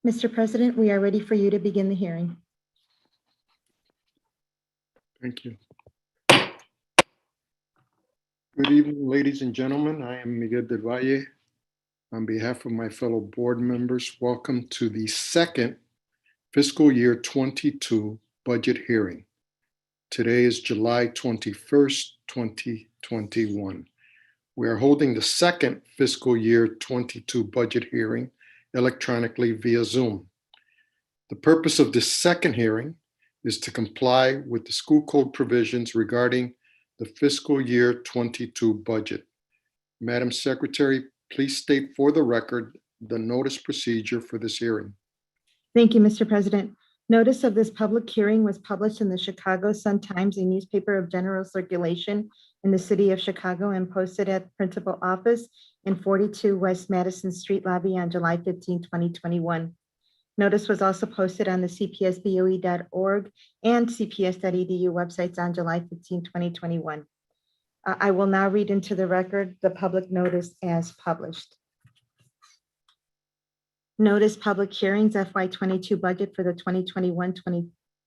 Mr. President, we are ready for you to begin the hearing. Thank you. Good evening, ladies and gentlemen. I am Miguel del Valle. On behalf of my fellow board members, welcome to the second fiscal year 22 budget hearing. Today is July 21st, 2021. We are holding the second fiscal year 22 budget hearing electronically via Zoom. The purpose of this second hearing is to comply with the school code provisions regarding the fiscal year 22 budget. Madam Secretary, please state for the record the notice procedure for this hearing. Thank you, Mr. President. Notice of this public hearing was published in the Chicago Sun-Times, a newspaper of general circulation in the city of Chicago, and posted at the principal office in 42 West Madison Street lobby on July 15, 2021. Notice was also posted on the cpsboe.org and cps.edu websites on July 15, 2021. I will now read into the record the public notice as published. Notice public hearings FY22 budget for the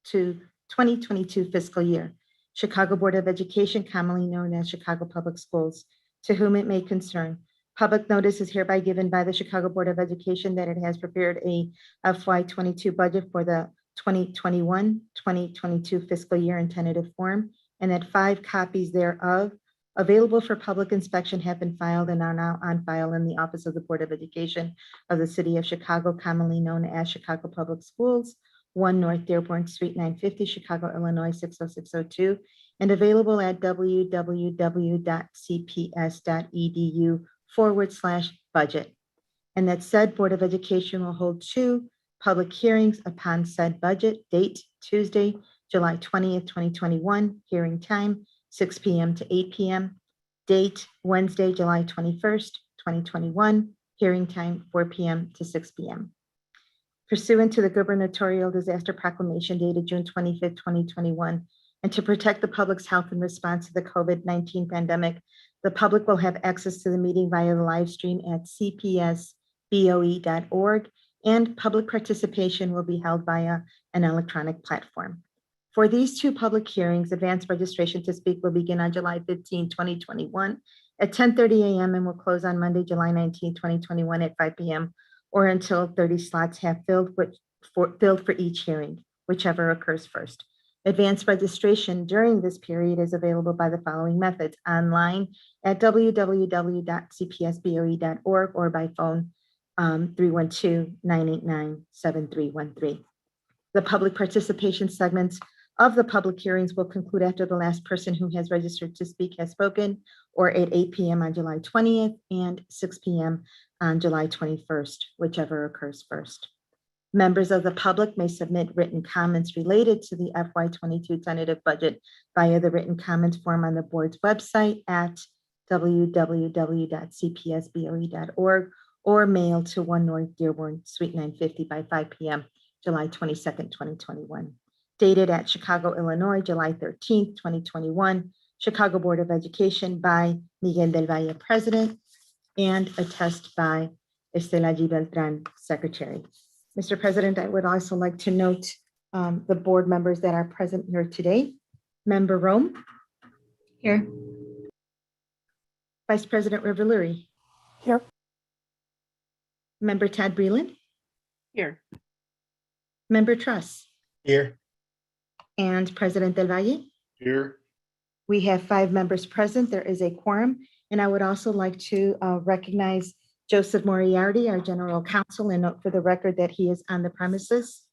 2021-2022 fiscal year. Chicago Board of Education, commonly known as Chicago Public Schools, to whom it may concern. Public notice is hereby given by the Chicago Board of Education that it has prepared a FY22 budget for the 2021-2022 fiscal year in tentative form, and that 5 copies thereof available for public inspection have been filed and are now on file in the Office of the Board of Education of the City of Chicago, commonly known as Chicago Public Schools, 1 North Dearborn Street, 950, Chicago, Illinois, 60602, and available at www.cps.edu/budget. And that said Board of Education will hold 2 public hearings upon said budget. Date, Tuesday, July 20th, 2021, hearing time, 6 p.m. to 8 p.m. Date, Wednesday, July 21st, 2021, hearing time, 4 p.m. to 6 p.m. Pursuant to the gubernatorial disaster proclamation dated June 25th, 2021, and to protect the public's health in response to the COVID-19 pandemic, the public will have access to the meeting via the live stream at cpsboe.org, and public participation will be held via an electronic platform. For these 2 public hearings, advanced registration to speak will begin on July 15, 2021 at 10:30 a.m. and will close on Monday, July 19, 2021 at 5 p.m. or until 30 slots have filled for each hearing, whichever occurs first. Advanced registration during this period is available by the following methods: online at www.cpsboe.org or by phone 312-989-7313. The public participation segments of the public hearings will conclude after the last person who has registered to speak has spoken, or at 8 p.m. on July 20th and 6 p.m. on July 21st, whichever occurs first. Members of the public may submit written comments related to the FY22 tentative budget via the written comments form on the board's website at www.cpsboe.org or mail to 1 North Dearborn Suite 950 by 5 p.m. July 22nd, 2021. Dated at Chicago, Illinois, July 13th, 2021, Chicago Board of Education by Miguel del Valle, President, and attest by Estela G. Beltran, Secretary. Mr. President, I would also like to note the board members that are present here today. Member Rome. Here. Vice President Rivelluri. Here. Member Tad Breland. Here. Member Truss. Here. And President Del Valle. Here. We have 5 members present. There is a quorum. And I would also like to recognize Joseph Moriarty, our general counsel, and note for the record that he is on the premises.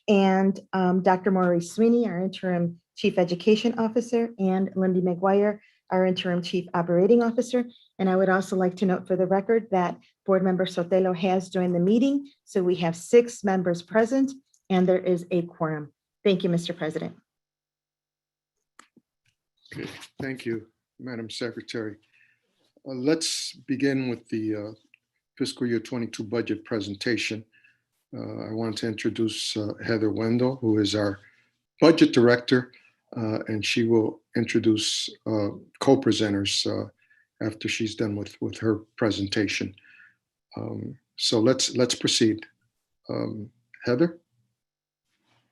And Dr. Maurice Sweeney, our interim chief education officer, and Lindy McGuire, our interim chief operating officer. And I would also like to note for the record that board member Sotelo has joined the meeting. So we have 6 members present and there is a quorum. Thank you, Mr. President. Okay, thank you, Madam Secretary. Let's begin with the fiscal year 22 budget presentation. I want to introduce Heather Wendell, who is our budget director, and she will introduce co-presenters after she's done with her presentation. So let's proceed. Heather?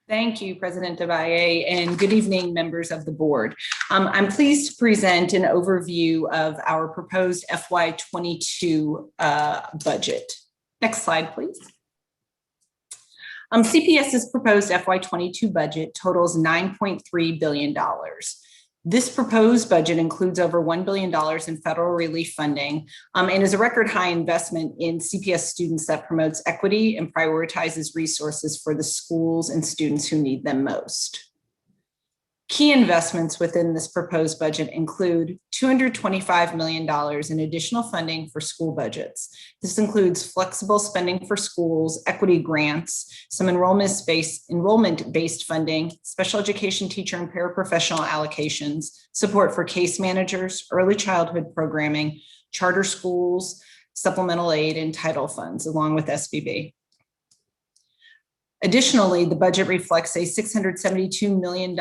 Thank you, President DeValle, and good evening, members of the board. I'm pleased to present an overview of our proposed FY22 budget. Next slide, please. CPS's proposed FY22 budget totals $9.3 billion. This proposed budget includes over $1 billion in federal relief funding and is a record high investment in CPS students that promotes equity and prioritizes resources for the schools and students who need them most. Key investments within this proposed budget include $225 million in additional funding for school budgets. This includes flexible spending for schools, equity grants, some enrollment-based funding, special education teacher and paraprofessional allocations, support for case managers, early childhood programming, charter schools, supplemental aid, and title funds, along with SBB. Additionally, the budget reflects a $672 million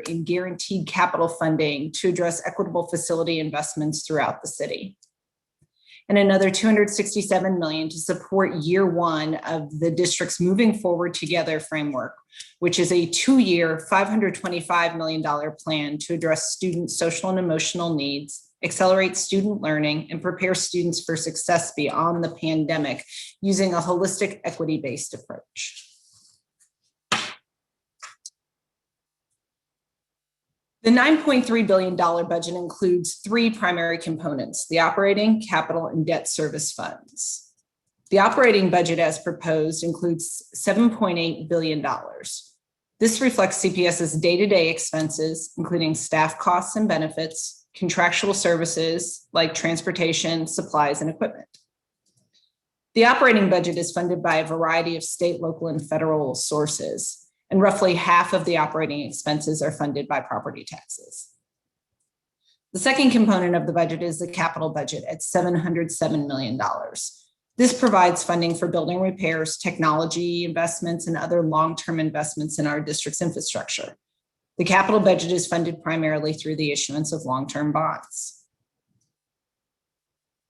in guaranteed capital funding to address equitable facility investments throughout the city, and another $267 million to support year one of the district's Moving Forward Together framework, which is a 2-year, $525 million plan to address students' social and emotional needs, accelerate student learning, and prepare students for success beyond the pandemic using a holistic, equity-based approach. The $9.3 billion budget includes 3 primary components: the operating, capital, and debt service funds. The operating budget as proposed includes $7.8 billion. This reflects CPS's day-to-day expenses, including staff costs and benefits, contractual services like transportation, supplies, and equipment. The operating budget is funded by a variety of state, local, and federal sources, and roughly half of the operating expenses are funded by property taxes. The second component of the budget is the capital budget at $707 million. This provides funding for building repairs, technology investments, and other long-term investments in our district's infrastructure. The capital budget is funded primarily through the issuance of long-term bonds.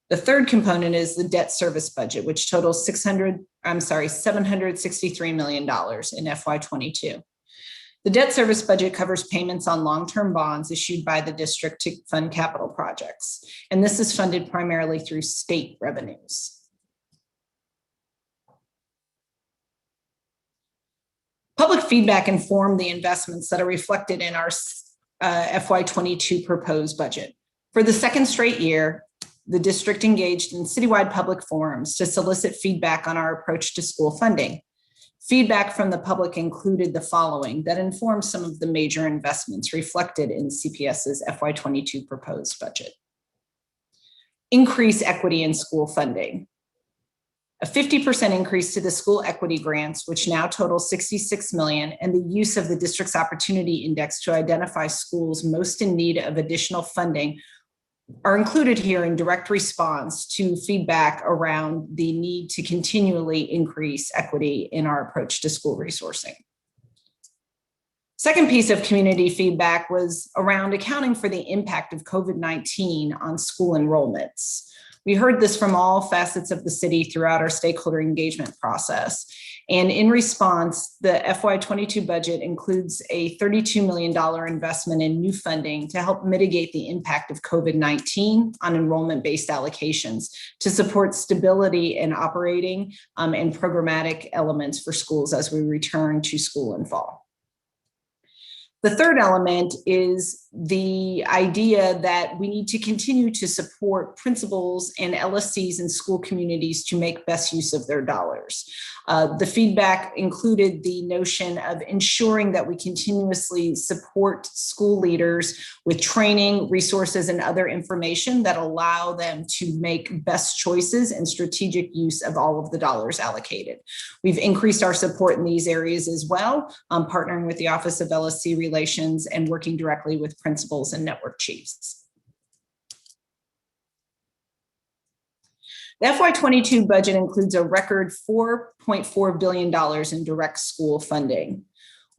The third component is the debt service budget, which totals $763 million in FY22. The debt service budget covers payments on long-term bonds issued by the district to fund capital projects, and this is funded primarily through state revenues. Public feedback informed the investments that are reflected in our FY22 proposed budget. For the second straight year, the district engaged in citywide public forums to solicit feedback on our approach to school funding. Feedback from the public included the following that informs some of the major investments reflected in CPS's FY22 proposed budget. Increase equity in school funding. A 50% increase to the school equity grants, which now total $66 million, and the use of the district's opportunity index to identify schools most in need of additional funding are included here in direct response to feedback around the need to continually increase equity in our approach to school resourcing. Second piece of community feedback was around accounting for the impact of COVID-19 on school enrollments. We heard this from all facets of the city throughout our stakeholder engagement process. And in response, the FY22 budget includes a $32 million investment in new funding to help mitigate the impact of COVID-19 on enrollment-based allocations to support stability in operating and programmatic elements for schools as we return to school in fall. The third element is the idea that we need to continue to support principals and LSCs and school communities to make best use of their dollars. The feedback included the notion of ensuring that we continuously support school leaders with training, resources, and other information that allow them to make best choices and strategic use of all of the dollars allocated. We've increased our support in these areas as well, partnering with the Office of LSC Relations and working directly with principals and network chiefs. The FY22 budget includes a record $4.4 billion in direct school funding.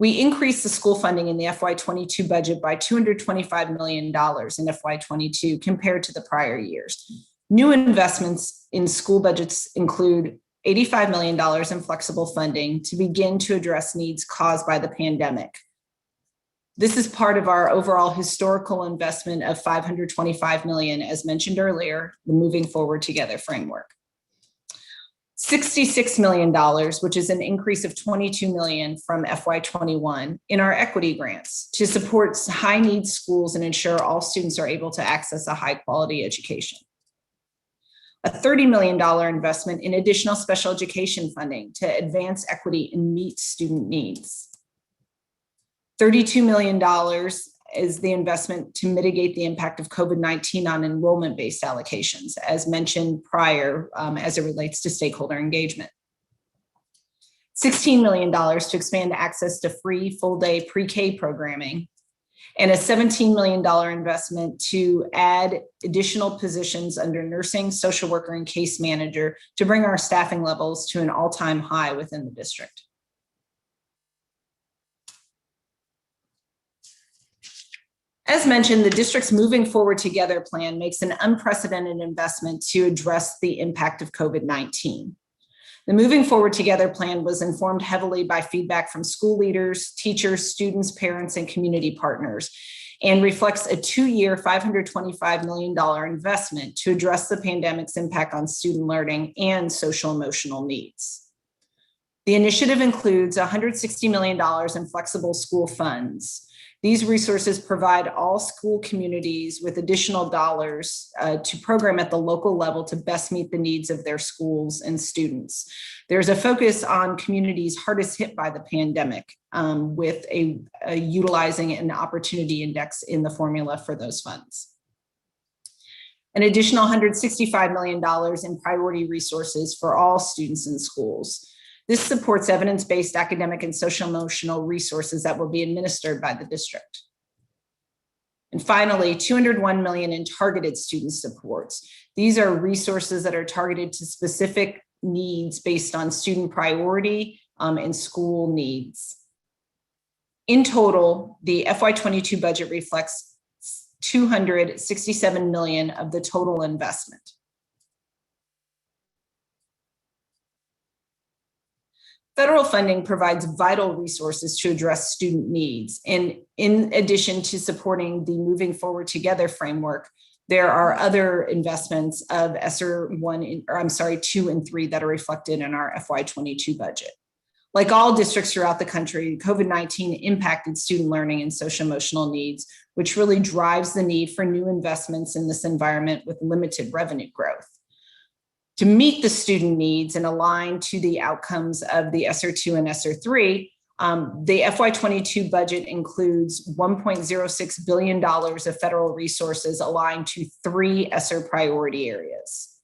We increased the school funding in the FY22 budget by $225 million in FY22 compared to the prior years. New investments in school budgets include $85 million in flexible funding to begin to address needs caused by the pandemic. This is part of our overall historical investment of $525 million, as mentioned earlier, the Moving Forward Together framework. $66 million, which is an increase of $22 million from FY21 in our equity grants to support high needs schools and ensure all students are able to access a high quality education. A $30 million investment in additional special education funding to advance equity and meet student needs. $32 million is the investment to mitigate the impact of COVID-19 on enrollment-based allocations, as mentioned prior, as it relates to stakeholder engagement. $16 million to expand access to free full-day pre-K programming, and a $17 million investment to add additional positions under nursing, social worker, and case manager to bring our staffing levels to an all-time high within the district. As mentioned, the district's Moving Forward Together plan makes an unprecedented investment to address the impact of COVID-19. The Moving Forward Together plan was informed heavily by feedback from school leaders, teachers, students, parents, and community partners, and reflects a 2-year, $525 million investment to address the pandemic's impact on student learning and social emotional needs. The initiative includes $160 million in flexible school funds. These resources provide all school communities with additional dollars to program at the local level to best meet the needs of their schools and students. There's a focus on communities hardest hit by the pandemic with a utilizing an opportunity index in the formula for those funds. An additional $165 million in priority resources for all students in schools. This supports evidence-based academic and social emotional resources that will be administered by the district. And finally, $201 million in targeted student supports. These are resources that are targeted to specific needs based on student priority and school needs. In total, the FY22 budget reflects $267 million of the total investment. Federal funding provides vital resources to address student needs. And in addition to supporting the Moving Forward Together framework, there are other investments of ESSER 2 and 3 that are reflected in our FY22 budget. Like all districts throughout the country, COVID-19 impacted student learning and social emotional needs, which really drives the need for new investments in this environment with limited revenue growth. To meet the student needs and align to the outcomes of the ESSER 2 and ESSER 3, the FY22 budget includes $1.06 billion of federal resources aligned to 3 ESSER priority areas.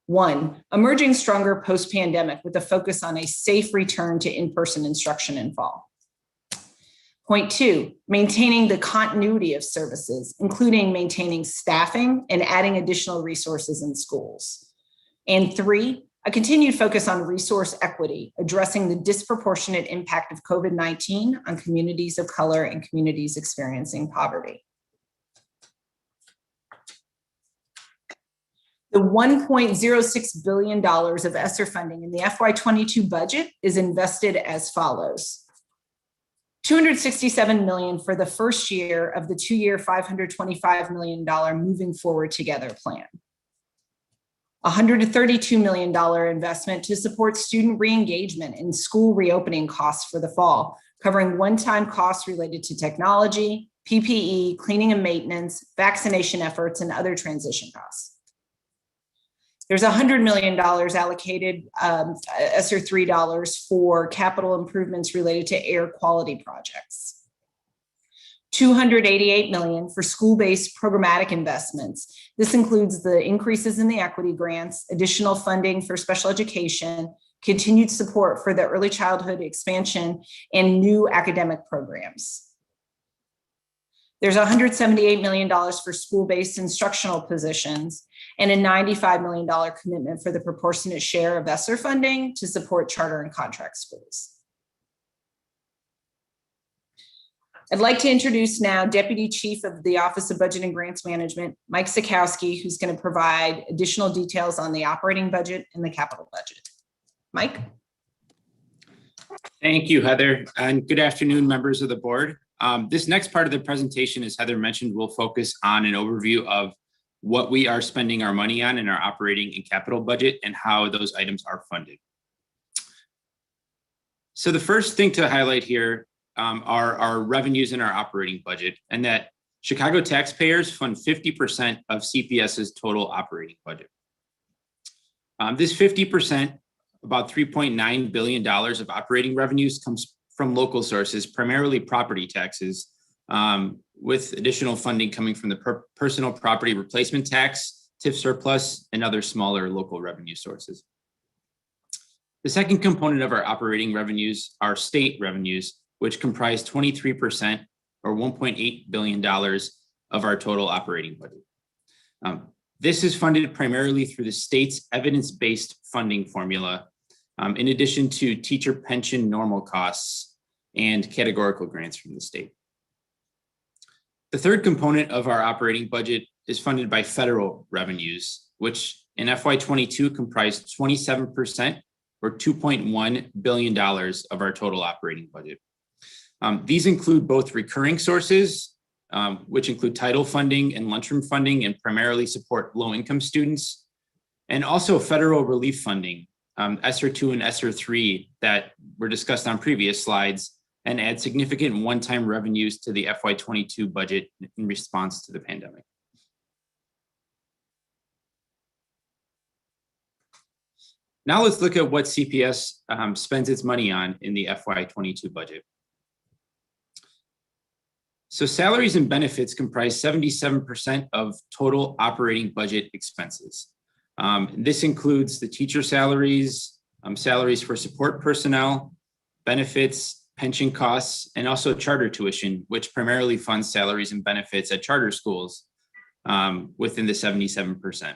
1, emerging stronger post-pandemic with a focus on a safe return to in-person instruction in fall. Point 2, maintaining the continuity of services, including maintaining staffing and adding additional resources in schools. And 3, a continued focus on resource equity, addressing the disproportionate impact of COVID-19 on communities of color and communities experiencing poverty. The $1.06 billion of ESSER funding in the FY22 budget is invested as follows. $267 million for the first year of the 2-year $525 million Moving Forward Together plan. $132 million investment to support student re-engagement and school reopening costs for the fall, covering one-time costs related to technology, PPE, cleaning and maintenance, vaccination efforts, and other transition costs. There's $100 million allocated ESSER 3 dollars for capital improvements related to air quality projects. $288 million for school-based programmatic investments. This includes the increases in the equity grants, additional funding for special education, continued support for the early childhood expansion, and new academic programs. There's $178 million for school-based instructional positions and a $95 million commitment for the proportionate share of ESSER funding to support charter and contract schools. I'd like to introduce now Deputy Chief of the Office of Budget and Grants Management, Mike Sikowski, who's going to provide additional details on the operating budget and the capital budget. Mike? Thank you, Heather, and good afternoon, members of the board. This next part of the presentation, as Heather mentioned, will focus on an overview of what we are spending our money on in our operating and capital budget and how those items are funded. So the first thing to highlight here are our revenues in our operating budget, and that Chicago taxpayers fund 50% of CPS's total operating budget. This 50%, about $3.9 billion of operating revenues, comes from local sources, primarily property taxes, with additional funding coming from the personal property replacement tax, TIF surplus, and other smaller local revenue sources. The second component of our operating revenues are state revenues, which comprise 23% or $1.8 billion of our total operating budget. This is funded primarily through the state's evidence-based funding formula, in addition to teacher pension normal costs and categorical grants from the state. The third component of our operating budget is funded by federal revenues, which in FY22 comprised 27% or $2.1 billion of our total operating budget. These include both recurring sources, which include title funding and lunchroom funding and primarily support low-income students, and also federal relief funding, ESSER 2 and ESSER 3 that were discussed on previous slides and add significant one-time revenues to the FY22 budget in response to the pandemic. Now let's look at what CPS spends its money on in the FY22 budget. So salaries and benefits comprise 77% of total operating budget expenses. This includes the teacher salaries, salaries for support personnel, benefits, pension costs, and also charter tuition, which primarily funds salaries and benefits at charter schools within the 77%.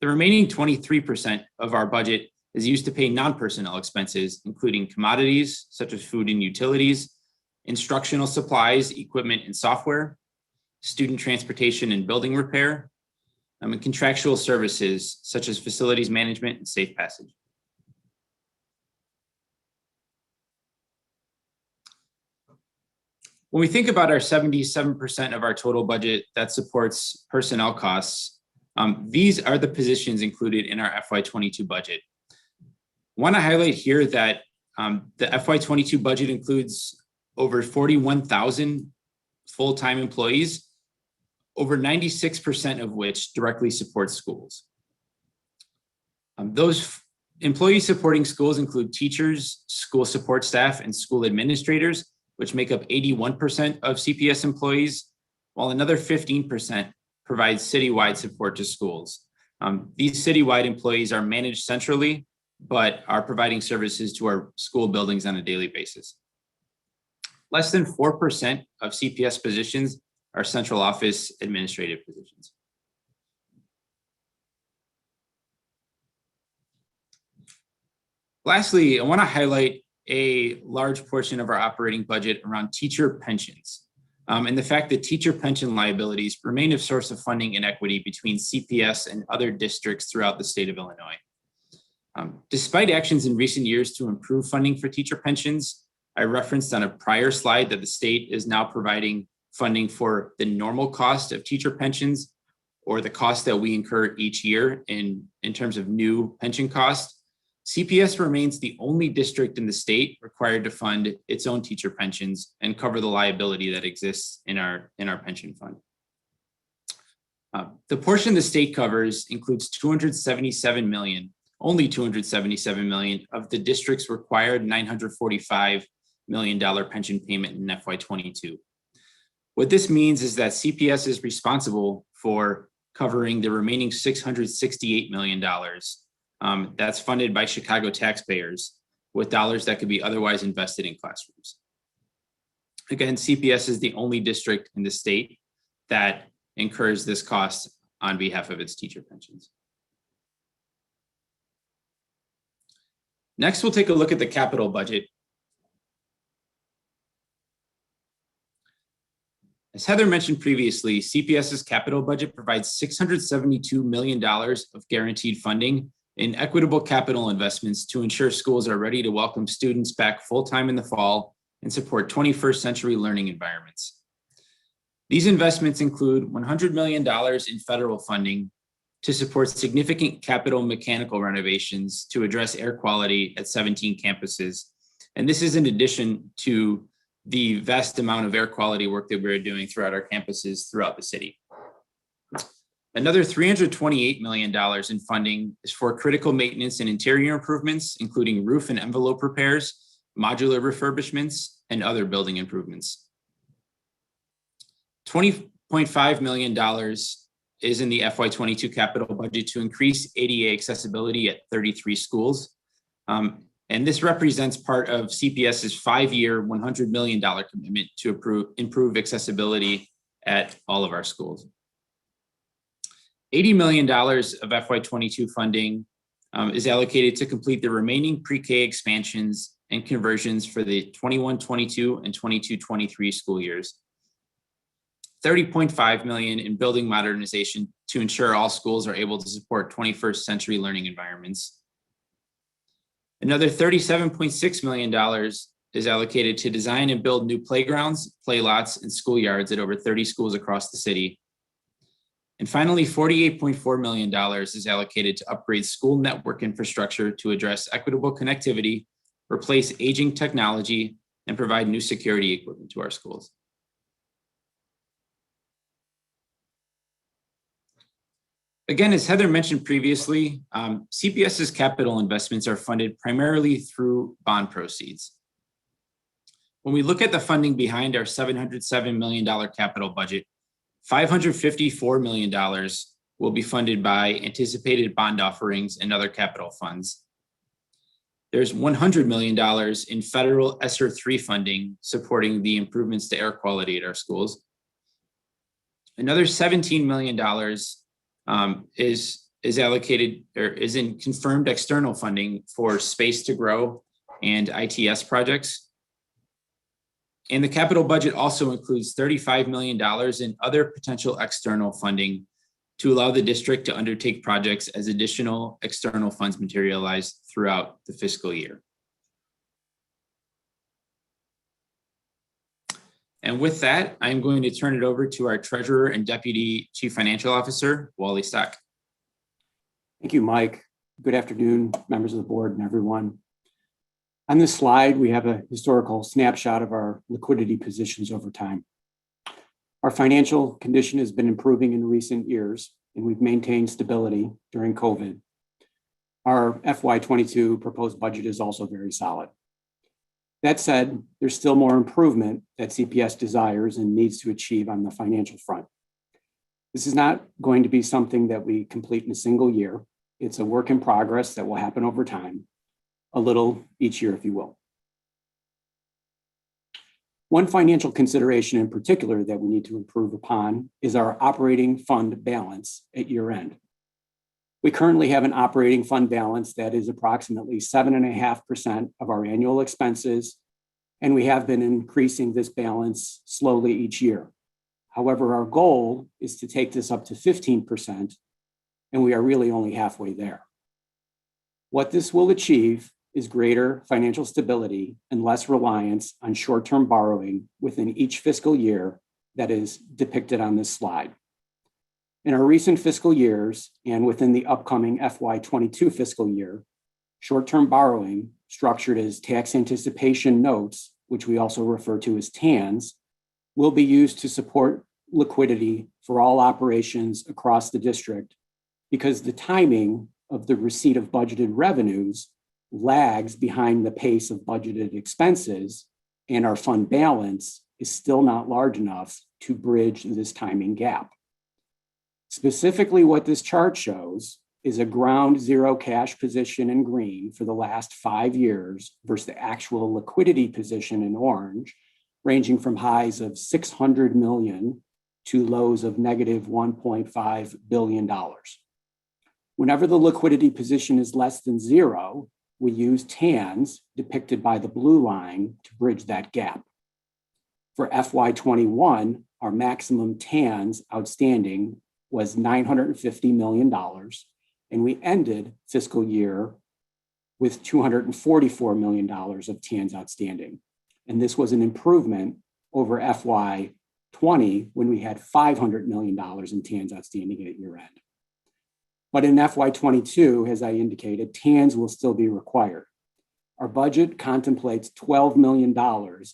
The remaining 23% of our budget is used to pay non-personnel expenses, including commodities such as food and utilities, instructional supplies, equipment and software, student transportation and building repair, and contractual services such as facilities management and safe passage. When we think about our 77% of our total budget that supports personnel costs, these are the positions included in our FY22 budget. I want to highlight here that the FY22 budget includes over 41,000 full-time employees, over 96% of which directly support schools. Those employees supporting schools include teachers, school support staff, and school administrators, which make up 81% of CPS employees, while another 15% provides citywide support to schools. These citywide employees are managed centrally, but are providing services to our school buildings on a daily basis. Less than 4% of CPS positions are central office administrative positions. Lastly, I want to highlight a large portion of our operating budget around teacher pensions, and the fact that teacher pension liabilities remain a source of funding inequity between CPS and other districts throughout the state of Illinois. Despite actions in recent years to improve funding for teacher pensions, I referenced on a prior slide that the state is now providing funding for the normal cost of teacher pensions, or the cost that we incur each year in terms of new pension costs. CPS remains the only district in the state required to fund its own teacher pensions and cover the liability that exists in our pension fund. The portion the state covers includes $277 million, only $277 million of the district's required $945 million pension payment in FY22. What this means is that CPS is responsible for covering the remaining $668 million that's funded by Chicago taxpayers with dollars that could be otherwise invested in classrooms. Again, CPS is the only district in the state that incurs this cost on behalf of its teacher pensions. Next, we'll take a look at the capital budget. As Heather mentioned previously, CPS's capital budget provides $672 million of guaranteed funding in equitable capital investments to ensure schools are ready to welcome students back full-time in the fall and support 21st century learning environments. These investments include $100 million in federal funding to support significant capital mechanical renovations to address air quality at 17 campuses. And this is in addition to the vast amount of air quality work that we're doing throughout our campuses throughout the city. Another $328 million in funding is for critical maintenance and interior improvements, including roof and envelope repairs, modular refurbishments, and other building improvements. $20.5 million is in the FY22 capital budget to increase ADA accessibility at 33 schools. And this represents part of CPS's 5-year, $100 million commitment to improve accessibility at all of our schools. $80 million of FY22 funding is allocated to complete the remaining pre-K expansions and conversions for the 21-22 and 22-23 school years. $30.5 million in building modernization to ensure all schools are able to support 21st century learning environments. Another $37.6 million is allocated to design and build new playgrounds, play lots, and schoolyards at over 30 schools across the city. And finally, $48.4 million is allocated to upgrade school network infrastructure to address equitable connectivity, replace aging technology, and provide new security equipment to our schools. Again, as Heather mentioned previously, CPS's capital investments are funded primarily through bond proceeds. When we look at the funding behind our $707 million capital budget, $554 million will be funded by anticipated bond offerings and other capital funds. There's $100 million in federal ESSER 3 funding supporting the improvements to air quality at our schools. Another $17 million is allocated or is in confirmed external funding for Space to Grow and ITS projects. And the capital budget also includes $35 million in other potential external funding to allow the district to undertake projects as additional external funds materialize throughout the fiscal year. And with that, I'm going to turn it over to our Treasurer and Deputy Chief Financial Officer, Wally Stock. Thank you, Mike. Good afternoon, members of the board and everyone. On this slide, we have a historical snapshot of our liquidity positions over time. Our financial condition has been improving in recent years, and we've maintained stability during COVID. Our FY22 proposed budget is also very solid. That said, there's still more improvement that CPS desires and needs to achieve on the financial front. This is not going to be something that we complete in a single year. It's a work in progress that will happen over time, a little each year, if you will. One financial consideration in particular that we need to improve upon is our operating fund balance at year end. We currently have an operating fund balance that is approximately 7.5% of our annual expenses, and we have been increasing this balance slowly each year. However, our goal is to take this up to 15%, and we are really only halfway there. What this will achieve is greater financial stability and less reliance on short-term borrowing within each fiscal year that is depicted on this slide. In our recent fiscal years and within the upcoming FY22 fiscal year, short-term borrowing, structured as tax anticipation notes, which we also refer to as TANs, will be used to support liquidity for all operations across the district because the timing of the receipt of budgeted revenues lags behind the pace of budgeted expenses, and our fund balance is still not large enough to bridge this timing gap. Specifically, what this chart shows is a ground zero cash position in green for the last 5 years versus the actual liquidity position in orange, ranging from highs of $600 million to lows of negative $1.5 billion. Whenever the liquidity position is less than zero, we use TANs, depicted by the blue line, to bridge that gap. For FY21, our maximum TANs outstanding was $950 million, and we ended fiscal year with $244 million of TANs outstanding. And this was an improvement over FY 20 when we had $500 million in TANs outstanding at year end. But in FY 22, as I indicated, TANs will still be required. Our budget contemplates $12 million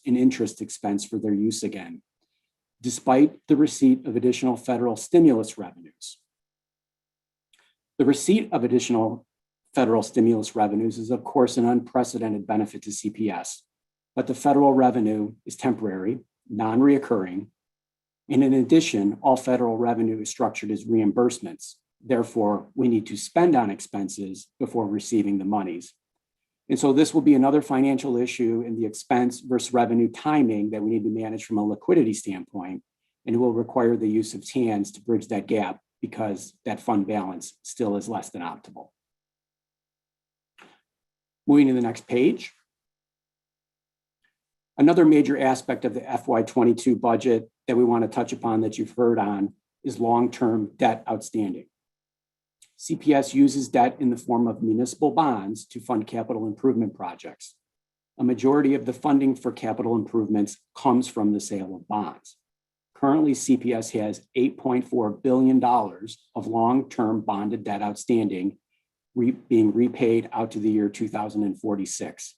in interest expense for their use again, despite the receipt of additional federal stimulus revenues. The receipt of additional federal stimulus revenues is, of course, an unprecedented benefit to CPS, but the federal revenue is temporary, non-reoccurring, and in addition, all federal revenue is structured as reimbursements. Therefore, we need to spend on expenses before receiving the monies. And so this will be another financial issue in the expense versus revenue timing that we need to manage from a liquidity standpoint, and it will require the use of TANs to bridge that gap because that fund balance still is less than optimal. Moving to the next page. Another major aspect of the FY 22 budget that we want to touch upon that you've heard on is long-term debt outstanding. CPS uses debt in the form of municipal bonds to fund capital improvement projects. A majority of the funding for capital improvements comes from the sale of bonds. Currently, CPS has $8.4 billion of long-term bonded debt outstanding being repaid out to the year 2046.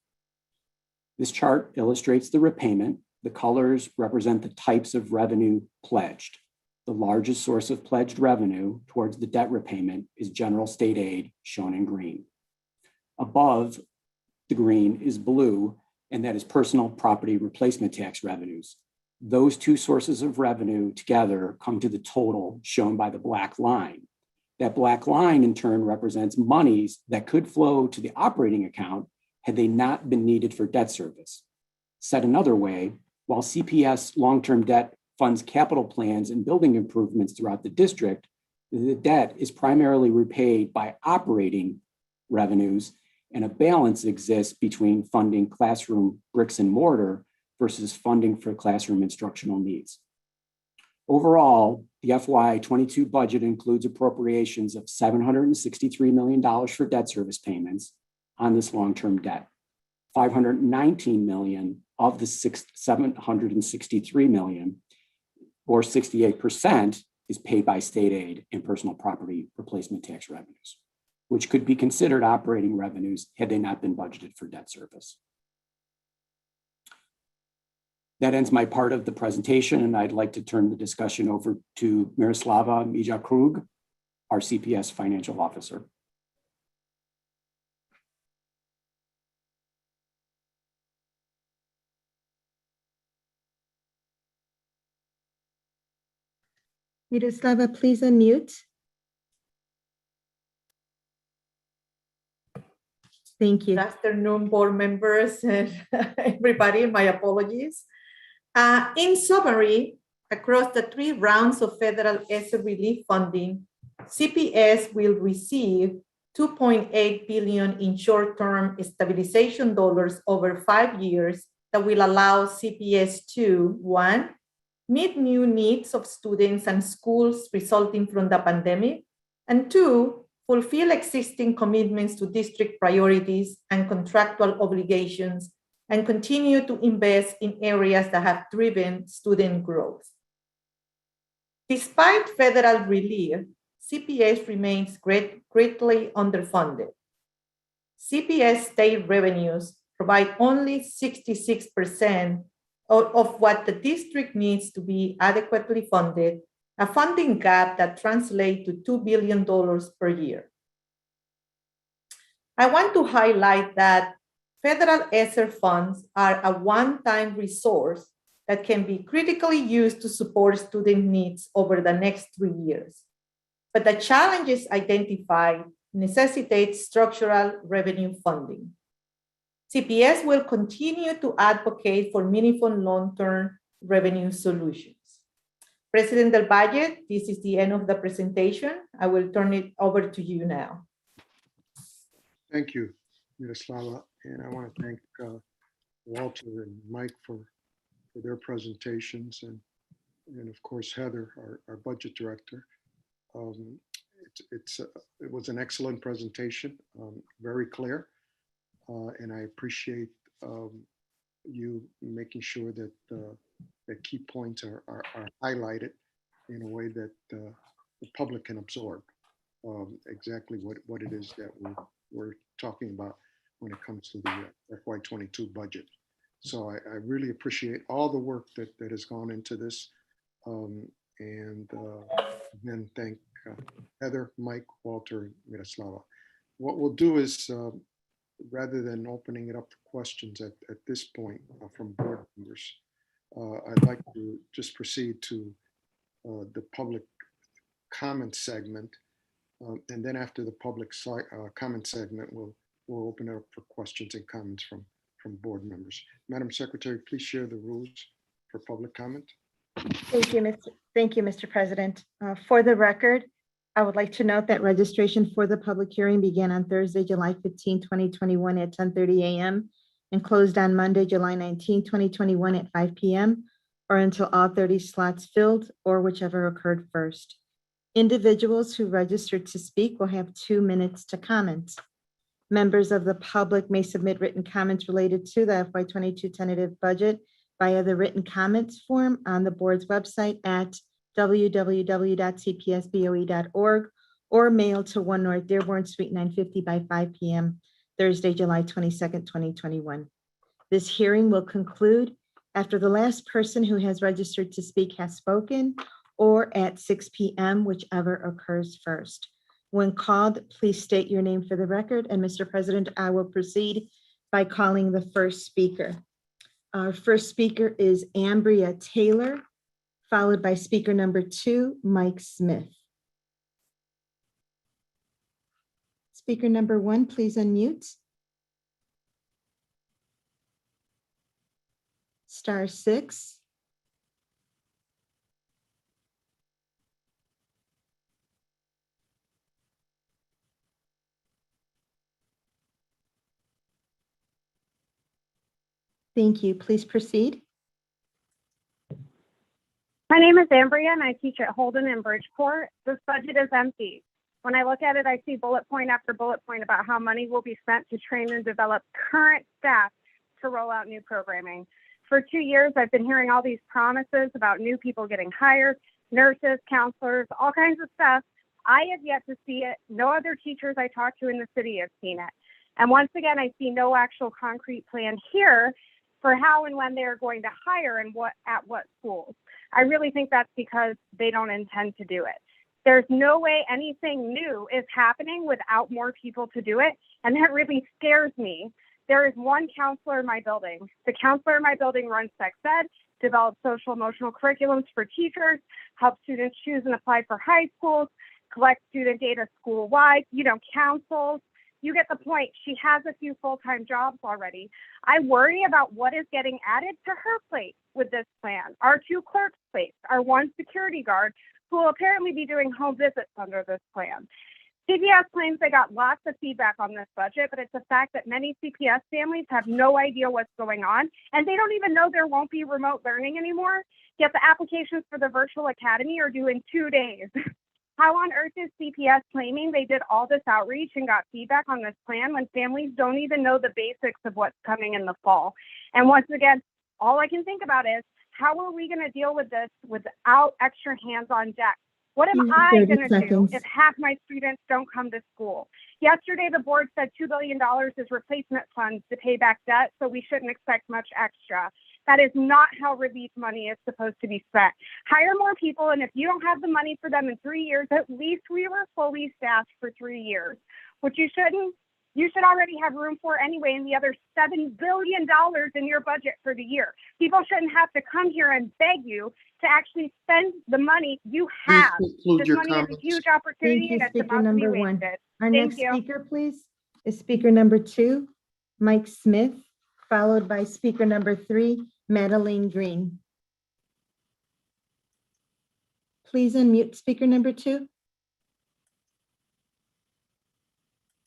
This chart illustrates the repayment. The colors represent the types of revenue pledged. The largest source of pledged revenue towards the debt repayment is general state aid, shown in green. Above the green is blue, and that is personal property replacement tax revenues. Those two sources of revenue together come to the total shown by the black line. That black line in turn represents monies that could flow to the operating account had they not been needed for debt service. Said another way, while CPS long-term debt funds capital plans and building improvements throughout the district, the debt is primarily repaid by operating revenues, and a balance exists between funding classroom bricks and mortar versus funding for classroom instructional needs. Overall, the FY 22 budget includes appropriations of $763 million for debt service payments on this long-term debt. $519 million of the $763 million, or 68%, is paid by state aid and personal property replacement tax revenues, which could be considered operating revenues had they not been budgeted for debt service. That ends my part of the presentation, and I'd like to turn the discussion over to Miroslava Mija-Krug, our CPS financial officer. Miroslava, please unmute. Thank you. Good afternoon, board members and everybody. My apologies. In summary, across the 3 rounds of federal ESSER relief funding, CPS will receive $2.8 billion in short-term stabilization dollars over 5 years that will allow CPS to, 1, meet new needs of students and schools resulting from the pandemic, and 2, fulfill existing commitments to district priorities and contractual obligations, and continue to invest in areas that have driven student growth. Despite federal relief, CPS remains greatly underfunded. CPS state revenues provide only 66% of what the district needs to be adequately funded, a funding gap that translates to $2 billion per year. I want to highlight that federal ESSER funds are a one-time resource that can be critically used to support student needs over the next 3 years. But the challenges identified necessitate structural revenue funding. CPS will continue to advocate for meaningful long-term revenue solutions. President Del Valle, this is the end of the presentation. I will turn it over to you now. Thank you, Miroslava. And I want to thank Walter and Mike for their presentations, and of course, Heather, our budget director. it was an excellent presentation, very clear. And I appreciate you making sure that the key points are highlighted in a way that the public can absorb exactly what it is that we're talking about when it comes to the FY22 budget. So I really appreciate all the work that has gone into this. And then thank Heather, Mike, Walter, and Miroslava. What we'll do is, rather than opening it up for questions at this point from board members, I'd like to just proceed to the public comment segment. And then after the public comment segment, we'll open it up for questions and comments from board members. Madam Secretary, please share the rules for public comment. Thank you, Mr. President. For the record, I would like to note that registration for the public hearing began on Thursday, July 15, 2021 at 10:30 a.m. and closed on Monday, July 19, 2021 at 5 p.m. or until all 30 slots filled or whichever occurred first. Individuals who registered to speak will have 2 minutes to comment. Members of the public may submit written comments related to the FY22 tentative budget via the written comments form on the board's website at www.cpsboe.org or mail to 1 North Dearborn Suite 950 by 5 p.m. Thursday, July 22nd, 2021. This hearing will conclude after the last person who has registered to speak has spoken or at 6 p.m., whichever occurs first. When called, please state your name for the record. And Mr. President, I will proceed by calling the first speaker. Our first speaker is Ambria Taylor, followed by speaker number 2, Mike Smith. Speaker number 1, please unmute. *6. Thank you. Please proceed. My name is Ambria and I teach at Holden in Bridgeport. This budget is empty. When I look at it, I see bullet point after bullet point about how money will be spent to train and develop current staff to roll out new programming. For 2 years, I've been hearing all these promises about new people getting hired, nurses, counselors, all kinds of stuff. I have yet to see it. No other teachers I talk to in the city have seen it. And once again, I see no actual concrete plan here for how and when they're going to hire and at what schools. I really think that's because they don't intend to do it. There's no way anything new is happening without more people to do it, and that really scares me. There is one counselor in my building. The counselor in my building runs sex ed, develops social emotional curriculums for teachers, helps students choose and apply for high schools, collects student data school-wide, counsels. You get the point. She has a few full-time jobs already. I worry about what is getting added to her plate with this plan. Our 2 clerks' plates, our 1 security guard, who will apparently be doing home visits under this plan. CPS claims they got lots of feedback on this budget, but it's a fact that many CPS families have no idea what's going on, and they don't even know there won't be remote learning anymore, yet the applications for the virtual academy are due in 2 days. How on earth is CPS claiming they did all this outreach and got feedback on this plan when families don't even know the basics of what's coming in the fall? And once again, all I can think about is, how are we going to deal with this without extra hands on deck? What am I going to do if half my students don't come to school? Yesterday, the board said $2 billion is replacement funds to pay back debt, so we shouldn't expect much extra. That is not how relief money is supposed to be spent. Hire more people, and if you don't have the money for them in 3 years, at least we were fully staffed for 3 years, which you should already have room for anyway in the other $7 billion in your budget for the year. People shouldn't have to come here and beg you to actually spend the money you have. This money is a huge opportunity and it's about to be wasted. Our next speaker, please, is speaker number 2, Mike Smith, followed by speaker number 3, Madeline Green. Please unmute speaker number 2.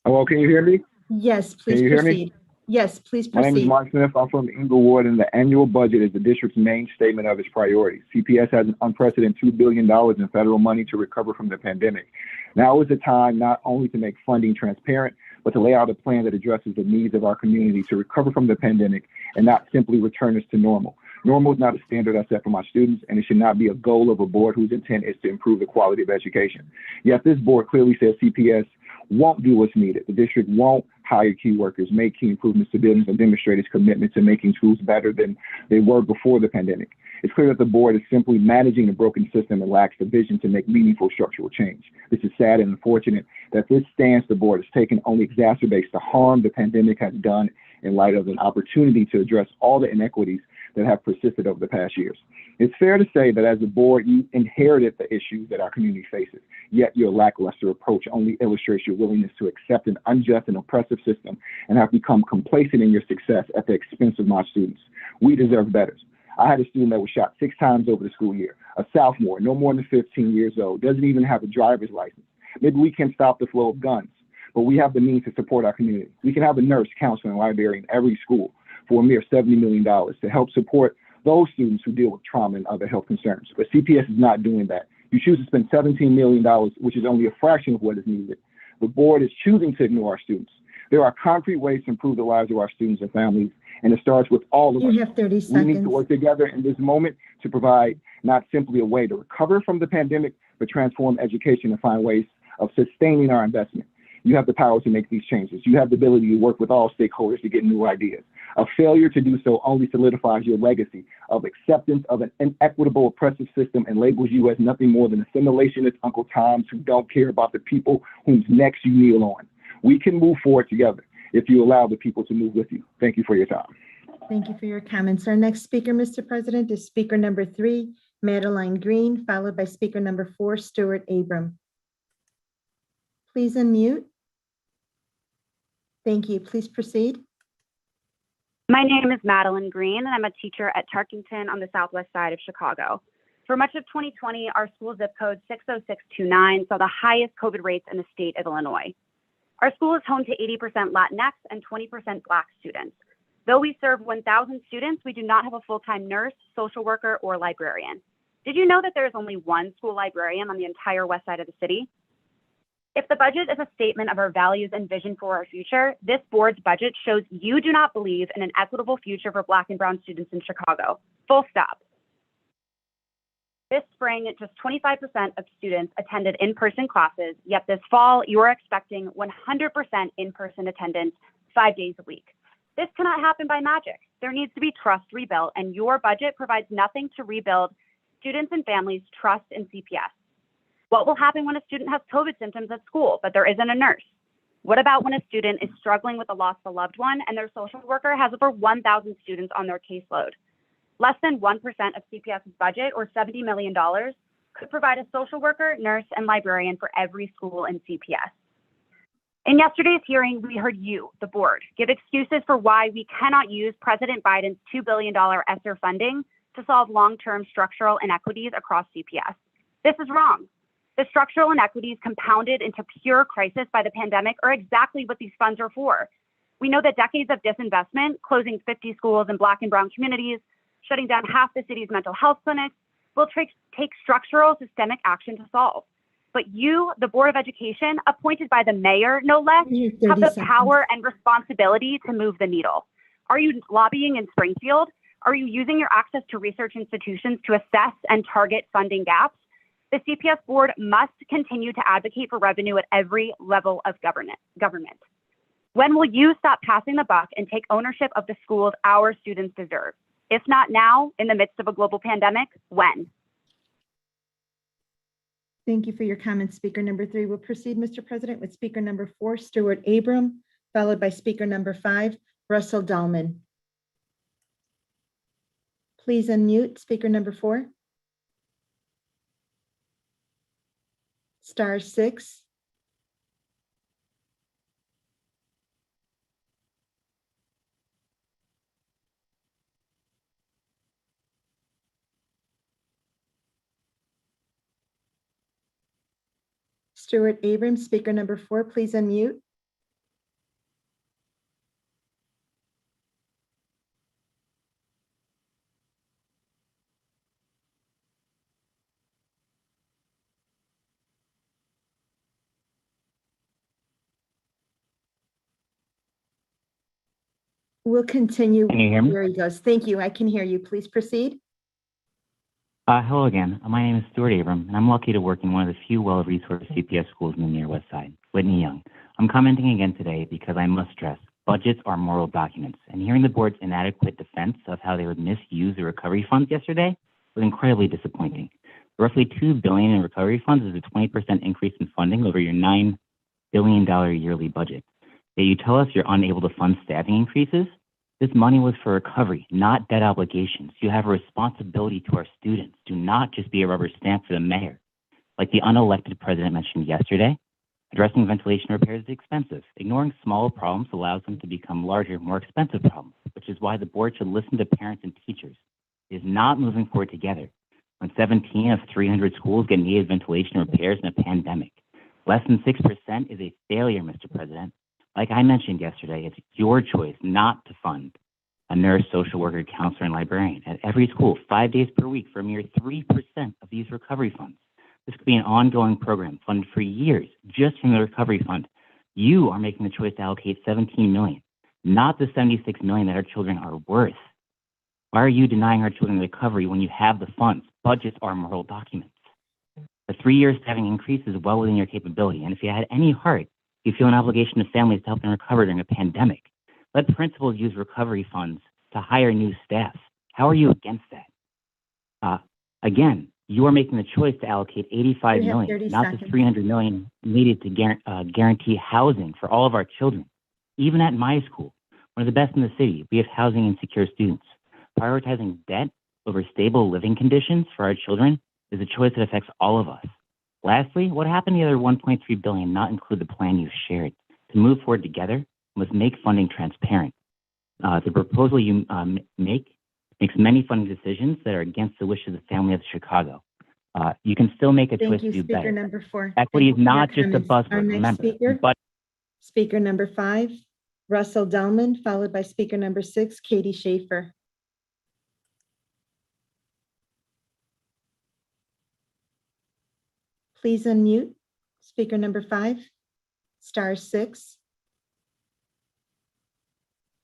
Hello, can you hear me? Yes, please Can you hear me? proceed. Yes, please My name is proceed. Mark Smith. I'm from Inglewood, and the annual budget is the district's main statement of its priorities. CPS has an unprecedented $2 billion in federal money to recover from the pandemic. Now is the time not only to make funding transparent, but to lay out a plan that addresses the needs of our community to recover from the pandemic and not simply return us to normal. Normal is not a standard I set for my students, and it should not be a goal of a board whose intent is to improve the quality of education. Yet this board clearly says CPS won't do what's needed. The district won't hire key workers, make key improvements to buildings, and demonstrate its commitment to making schools better than they were before the pandemic. It's clear that the board is simply managing a broken system and lacks the vision to make meaningful structural change. This is sad and unfortunate that this stance the board has taken only exacerbates the harm the pandemic has done in light of an opportunity to address all the inequities that have persisted over the past years. It's fair to say that as a board, you inherited the issues that our community faces, yet your lackluster approach only illustrates your willingness to accept an unjust and oppressive system and have become complacent in your success at the expense of my students. We deserve better. I had a student that was shot 6 times over the school year, a sophomore, no more than 15 years old, doesn't even have a driver's license. Maybe we can stop the flow of guns, but we have the means to support our community. We can have a nurse, counselor, and librarian in every school for a mere $70 million to help support those students who deal with trauma and other health concerns. But CPS is not doing that. You choose to spend $17 million, which is only a fraction of what is needed. The board is choosing to ignore our students. There are concrete ways to improve the lives of our students and families, and it starts with all of us. You have 30 We seconds. need to work together in this moment to provide not simply a way to recover from the pandemic, but transform education and find ways of sustaining our investment. You have the power to make these changes. You have the ability to work with all stakeholders to get new ideas. A failure to do so only solidifies your legacy of acceptance of an inequitable, oppressive system and labels you as nothing more than assimilationist Uncle Toms who don't care about the people whose necks you kneel on. We can move forward together if you allow the people to move with you. Thank you for your time. Thank you for your comments. Our next speaker, Mr. President, is speaker number 3, Madeline Green, followed by speaker number 4, Stuart Abram. Please unmute. Thank you. Please proceed. My name is Madeline Green, and I'm a teacher at Tarkington on the southwest side of Chicago. For much of 2020, our school zip code 60629 saw the highest COVID rates in the state of Illinois. Our school is home to 80% Latinx and 20% Black students. Though we serve 1,000 students, we do not have a full-time nurse, social worker, or librarian. Did you know that there is only one school librarian on the entire west side of the city? If the budget is a statement of our values and vision for our future, this board's budget shows you do not believe in an equitable future for Black and Brown students in Chicago. Full stop. This spring, just 25% of students attended in-person classes, yet this fall, you are expecting 100% in-person attendance 5 days a week. This cannot happen by magic. There needs to be trust rebuilt, and your budget provides nothing to rebuild students and families' trust in CPS. What will happen when a student has COVID symptoms at school, but there isn't a nurse? What about when a student is struggling with the loss of a loved one and their social worker has over 1,000 students on their caseload? Less than 1% of CPS's budget, or $70 million, could provide a social worker, nurse, and librarian for every school in CPS. In yesterday's hearing, we heard you, the board, give excuses for why we cannot use President Biden's $2 billion ESSER funding to solve long-term structural inequities across CPS. This is wrong. The structural inequities compounded into pure crisis by the pandemic are exactly what these funds are for. We know that decades of disinvestment, closing 50 schools in Black and Brown communities, shutting down half the city's mental health clinics, will take structural systemic action to solve. But you, the Board of Education, appointed by the mayor, no less, You have have 30 the seconds. power and responsibility to move the needle. Are you lobbying in Springfield? Are you using your access to research institutions to assess and target funding gaps? The CPS board must continue to advocate for revenue at every level of government. When will you stop passing the buck and take ownership of the schools our students deserve? If not now, in the midst of a global pandemic, when? Thank you for your comments. Speaker number 3 will proceed, Mr. President, with speaker number 4, Stuart Abram, followed by speaker number 5, Russell Dahlman. Please unmute speaker number 4. *6. Stuart Abrams, speaker number 4, please unmute. We'll continue. Can you hear me? Here he goes. Thank you. I can hear you. Please proceed. Hello again. My name is Stuart Abram, and I'm lucky to work in one of the few well-resourced CPS schools in the Near West Side, Whitney Young. I'm commenting again today because I must stress, budgets are moral documents, and hearing the board's inadequate defense of how they would misuse the recovery funds yesterday was incredibly disappointing. The roughly $2 billion in recovery funds is a 20% increase in funding over your $9 billion yearly budget. Yet you tell us you're unable to fund staffing increases? This money was for recovery, not debt obligations. You have a responsibility to our students. Do not just be a rubber stamp for the mayor. Like the unelected president mentioned yesterday, addressing ventilation repairs is expensive. Ignoring small problems allows them to become larger, more expensive problems, which is why the board should listen to parents and teachers. It is not moving forward together. When 17 of 300 schools get needed ventilation repairs in a pandemic, less than 6% is a failure, Mr. President. Like I mentioned yesterday, it's your choice not to fund a nurse, social worker, counselor, and librarian at every school 5 days per week for a mere 3% of these recovery funds. This could be an ongoing program funded for years just from the recovery fund. You are making the choice to allocate $17 million, not the $76 million that our children are worth. Why are you denying our children recovery when you have the funds? Budgets are moral documents. The 3-year staffing increase is well within your capability, and if you had any heart, you feel an obligation to families to help them recover during a pandemic. Let principals use recovery funds to hire new staff. How are you against that? Again, you are making the choice to allocate $85 million, not the $300 million needed to guarantee housing for all of our children. Even at my school, one of the best in the city, we have housing insecure students. Prioritizing debt over stable living conditions for our children is a choice that affects all of us. Lastly, what happened to the other $1.3 billion not include the plan you shared? To move forward together, we must make funding transparent. The proposal you makes many funding decisions that are against the wishes of the family of Chicago. You can still make a choice Thank to you, do Speaker better. number 4. Equity Thank is you for your not just a comments. Our buzzword, next remember. speaker, But Speaker number 5, Russell Delman, followed by Speaker number 6, Katie Schaefer. Please unmute. Speaker number 5, *6.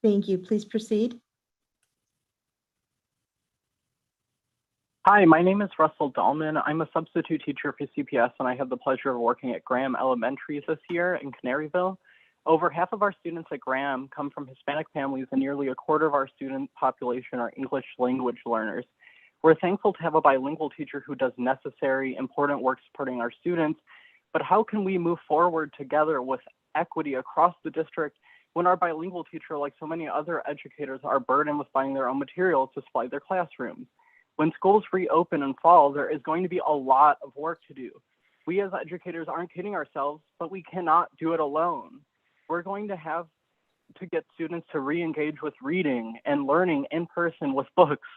Thank you. Please proceed. Hi, my name is Russell Dahlman. I'm a substitute teacher for CPS, and I have the pleasure of working at Graham Elementary this year in Canaryville. Over half of our students at Graham come from Hispanic families, and nearly a quarter of our student population are English language learners. We're thankful to have a bilingual teacher who does necessary, important work supporting our students, but how can we move forward together with equity across the district when our bilingual teacher, like so many other educators, are burdened with buying their own materials to supply their classrooms? When schools reopen in fall, there is going to be a lot of work to do. We as educators aren't kidding ourselves, but we cannot do it alone. We're going to have to get students to re-engage with reading and learning in person with books,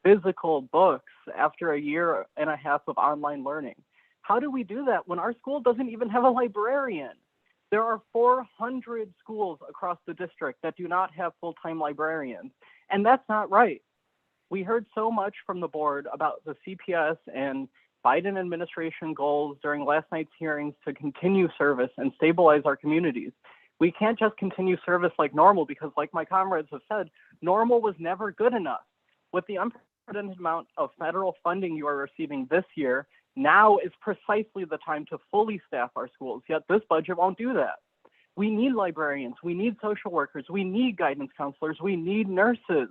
physical books, after a year and a half of online learning. How do we do that when our school doesn't even have a librarian? There are 400 schools across the district that do not have full-time librarians, and that's not right. We heard so much from the board about the CPS and Biden administration goals during last night's hearings to continue service and stabilize our communities. We can't just continue service like normal because, like my comrades have said, normal was never good enough. With the unprecedented amount of federal funding you are receiving this year, now is precisely the time to fully staff our schools, yet this budget won't do that. We need librarians, we need social workers, we need guidance counselors, we need nurses.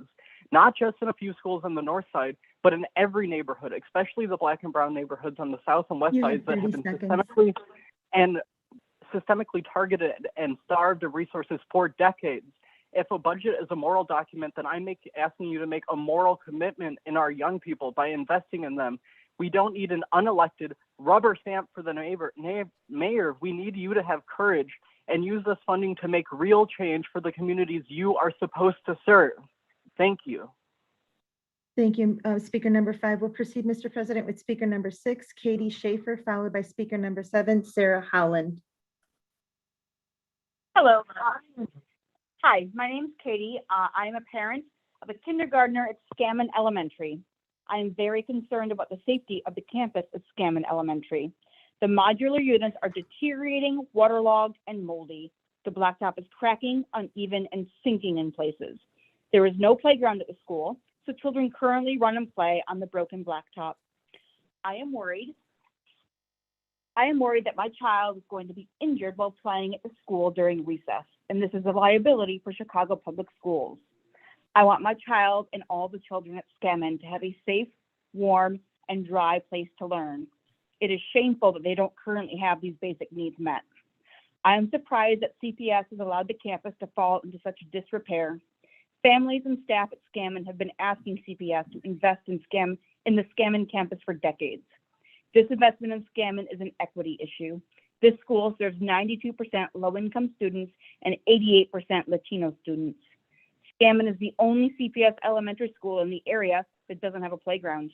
Not just in a few schools on the north side, but in every neighborhood, especially the Black and brown neighborhoods on the south and west sides that have been systemically targeted and starved of resources for decades. If a budget is a moral document, then I'm asking you to make a moral commitment in our young people by investing in them. We don't need an unelected rubber stamp for the mayor. We need you to have courage and use this funding to make real change for the communities you are supposed to serve. Thank you. Thank you. Speaker number 5 will proceed, Mr. President, with Speaker number 6, Katie Schaefer, followed by Speaker number 7, Sarah Howland. Hello. Hi, my name's Katie. I'm a parent of a kindergartner at Scammon Elementary. I am very concerned about the safety of the campus at Scammon Elementary. The modular units are deteriorating, waterlogged, and moldy. The blacktop is cracking, uneven, and sinking in places. There is no playground at the school, so children currently run and play on the broken blacktop. I am worried that my child is going to be injured while playing at the school during recess, and this is a liability for Chicago Public Schools. I want my child and all the children at Scammon to have a safe, warm, and dry place to learn. It is shameful that they don't currently have these basic needs met. I am surprised that CPS has allowed the campus to fall into such disrepair. Families and staff at Scammon have been asking CPS to invest in the Scammon campus for decades. This investment in Scammon is an equity issue. This school serves 92% low-income students and 88% Latino students. Scammon is the only CPS elementary school in the area that doesn't have a playground.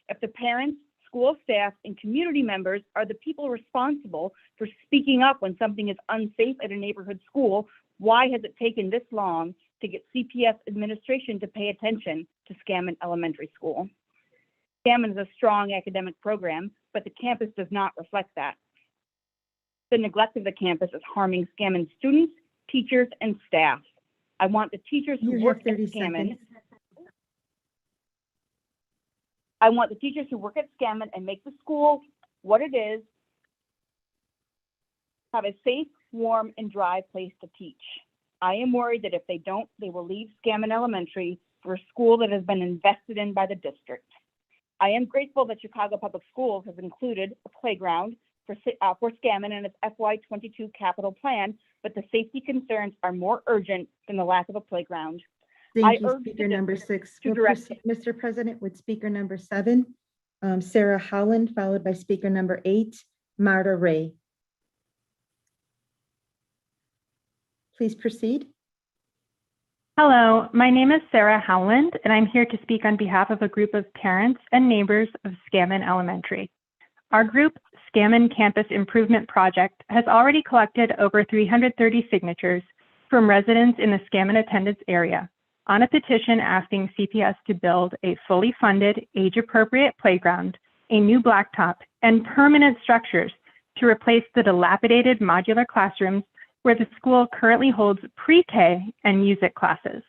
If the parents, school staff, and community members are the people responsible for speaking up when something is unsafe at a neighborhood school, why has it taken this long to get CPS administration to pay attention to Scammon Elementary School? Scammon is a strong academic program, but the campus does not reflect that. The neglect of the campus is harming Scammon students, teachers, and staff. I want the teachers who work at Scammon. I want the teachers who work at Scammon and make the school what it is, have a safe, warm, and dry place to teach. I am worried that if they don't, they will leave Scammon Elementary for a school that has been invested in by the district. I am grateful that Chicago Public Schools has included a playground for Scammon in its FY22 capital plan, but the safety concerns are more urgent than the lack of a playground. Thank you, Speaker number 6. We'll proceed, Mr. President, with Speaker number 7, Sarah Howland, followed by Speaker number 8, Marta Ray. Please proceed. Hello, my name is Sarah Howland, and I'm here to speak on behalf of a group of parents and neighbors of Scammon Elementary. Our group, Scammon Campus Improvement Project, has already collected over 330 signatures from residents in the Scammon attendance area on a petition asking CPS to build a fully funded, age-appropriate playground, a new blacktop, and permanent structures to replace the dilapidated modular classrooms where the school currently holds pre-K and music classes.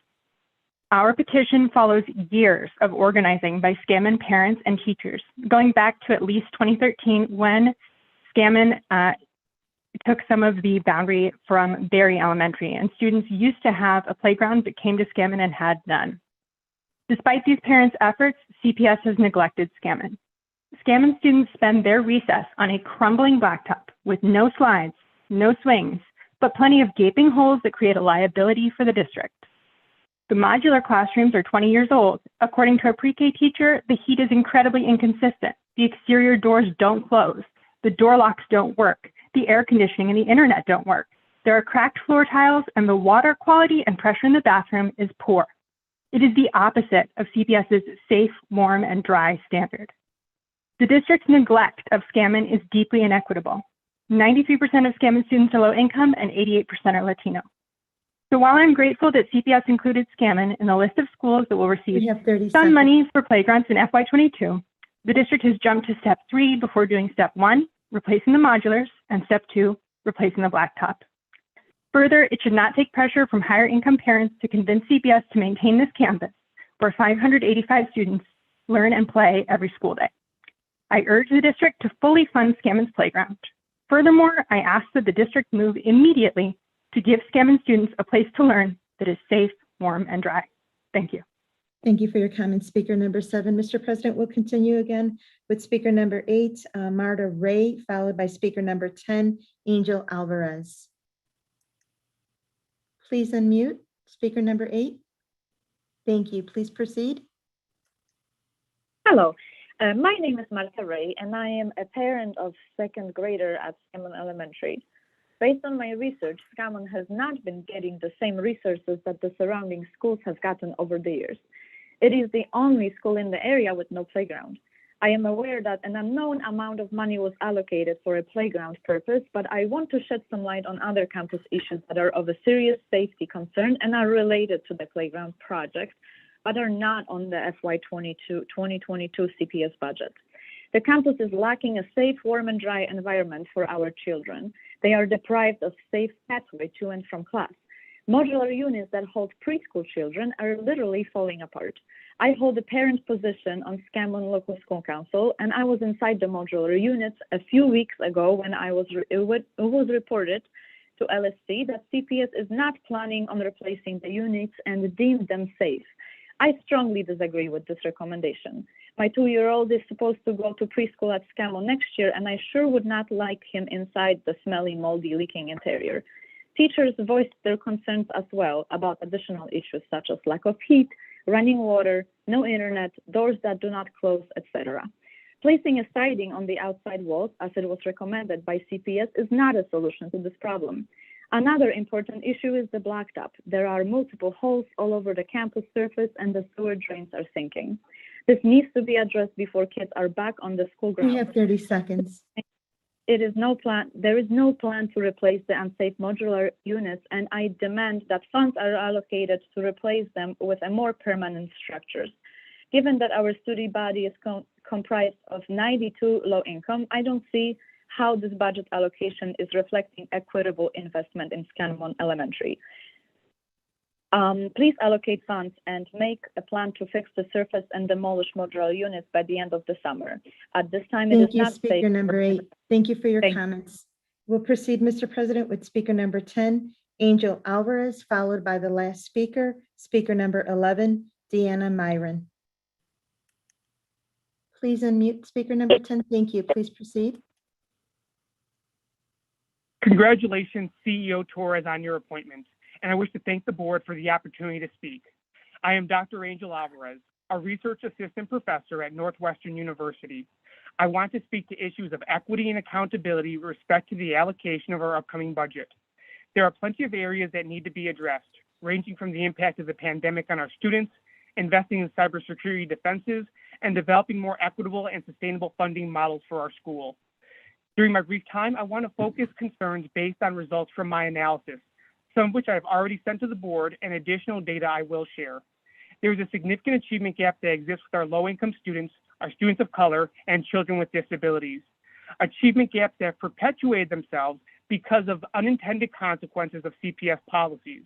Our petition follows years of organizing by Scammon parents and teachers, going back to at least 2013 when Scammon took some of the boundary from Berry Elementary, and students used to have a playground but came to Scammon and had none. Despite these parents' efforts, CPS has neglected Scammon. Scammon students spend their recess on a crumbling blacktop with no slides, no swings, but plenty of gaping holes that create a liability for the district. The modular classrooms are 20 years old. According to a pre-K teacher, the heat is incredibly inconsistent. The exterior doors don't close. The door locks don't work. The air conditioning and the internet don't work. There are cracked floor tiles, and the water quality and pressure in the bathroom is poor. It is the opposite of CPS's safe, warm, and dry standard. The district's neglect of Scammon is deeply inequitable. 93% of Scammon students are low income and 88% are Latino. So while I'm grateful that CPS included Scammon in the list of schools that will receive some money for playgrounds in FY22, the district has jumped to step 3 before doing step 1, replacing the modulars, and step 2, replacing the blacktop. Further, it should not take pressure from higher income parents to convince CPS to maintain this campus where 585 students learn and play every school day. I urge the district to fully fund Scammon's playground. Furthermore, I ask that the district move immediately to give Scammon students a place to learn that is safe, warm, and dry. Thank you. Thank you for your comments, Speaker number 7. Mr. President, we'll continue again with Speaker number 8, Marta Ray, followed by Speaker number 10, Angel Alvarez. Please unmute Speaker number 8. Thank you. Please proceed. Hello. My name is Marta Ray, and I am a parent of second grader at Scammon Elementary. Based on my research, Scammon has not been getting the same resources that the surrounding schools have gotten over the years. It is the only school in the area with no playground. I am aware that an unknown amount of money was allocated for a playground purpose, but I want to shed some light on other campus issues that are of a serious safety concern and are related to the playground project, but are not on the FY22 2022 CPS budget. The campus is lacking a safe, warm, and dry environment for our children. They are deprived of safe pathway to and from class. Modular units that hold preschool children are literally falling apart. I hold a parent position on Scammon Local School Council, and I was inside the modular units a few weeks ago when it was reported to LSC that CPS is not planning on replacing the units and deemed them safe. I strongly disagree with this recommendation. My 2-year-old is supposed to go to preschool at Scammon next year, and I sure would not like him inside the smelly, moldy, leaking interior. Teachers voiced their concerns as well about additional issues such as lack of heat, running water, no internet, doors that do not close, etc. Placing a siding on the outside walls, as it was recommended by CPS, is not a solution to this problem. Another important issue is the blacktop. There are multiple holes all over the campus surface and the sewer drains are sinking. This needs to be addressed before kids are back on the school grounds. You have 30 seconds. There is no plan to replace the unsafe modular units, and I demand that funds are allocated to replace them with a more permanent structures. Given that our student body is comprised of 92 low income, I don't see how this budget allocation is reflecting equitable investment in Scammon Elementary. Please allocate funds and make a plan to fix the surface and demolish modular units by the end of the summer. At this time, it Thank is you, not Speaker safe. number 8. Thank you for your Thank- comments. We'll proceed, Mr. President, with speaker number 10, Angel Alvarez, followed by the last speaker, speaker number 11, Deanna Myron. Please unmute speaker number 10. Thank you. Please proceed. Congratulations, CEO Torres, on your appointment, and I wish to thank the board for the opportunity to speak. I am Dr. Angel Alvarez, a research assistant professor at Northwestern University. I want to speak to issues of equity and accountability with respect to the allocation of our upcoming budget. There are plenty of areas that need to be addressed, ranging from the impact of the pandemic on our students, investing in cybersecurity defenses, and developing more equitable and sustainable funding models for our school. During my brief time, I want to focus concerns based on results from my analysis, some of which I have already sent to the board, and additional data I will share. There is a significant achievement gap that exists with our low-income students, our students of color, and children with disabilities. Achievement gaps that have perpetuated themselves because of unintended consequences of CPS policies.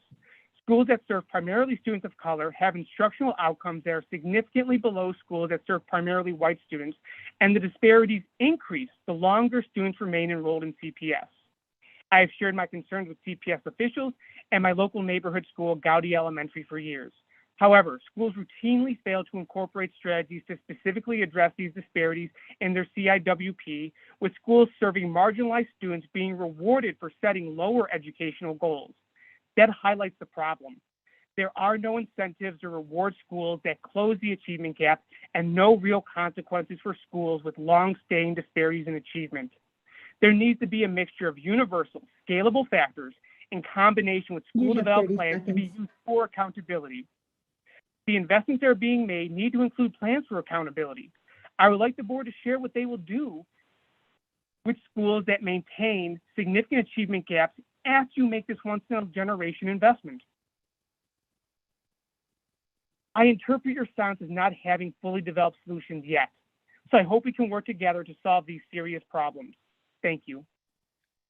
Schools that serve primarily students of color have instructional outcomes that are significantly below schools that serve primarily white students, and the disparities increase the longer students remain enrolled in CPS. I have shared my concerns with CPS officials and my local neighborhood school, Gowdy Elementary, for years. However, schools routinely fail to incorporate strategies to specifically address these disparities in their CIWP, with schools serving marginalized students being rewarded for setting lower educational goals. That highlights the problem. There are no incentives to reward schools that close the achievement gap, and no real consequences for schools with long-staying disparities in achievement. There needs to be a mixture of universal, scalable factors in combination with You school have developed 30 plans to be seconds. used for accountability. The investments that are being made need to include plans for accountability. I would like the board to share what they will do with schools that maintain significant achievement gaps after you make this once-in-a-generation investment. I interpret your silence as not having fully developed solutions yet, so I hope we can work together to solve these serious problems. Thank you.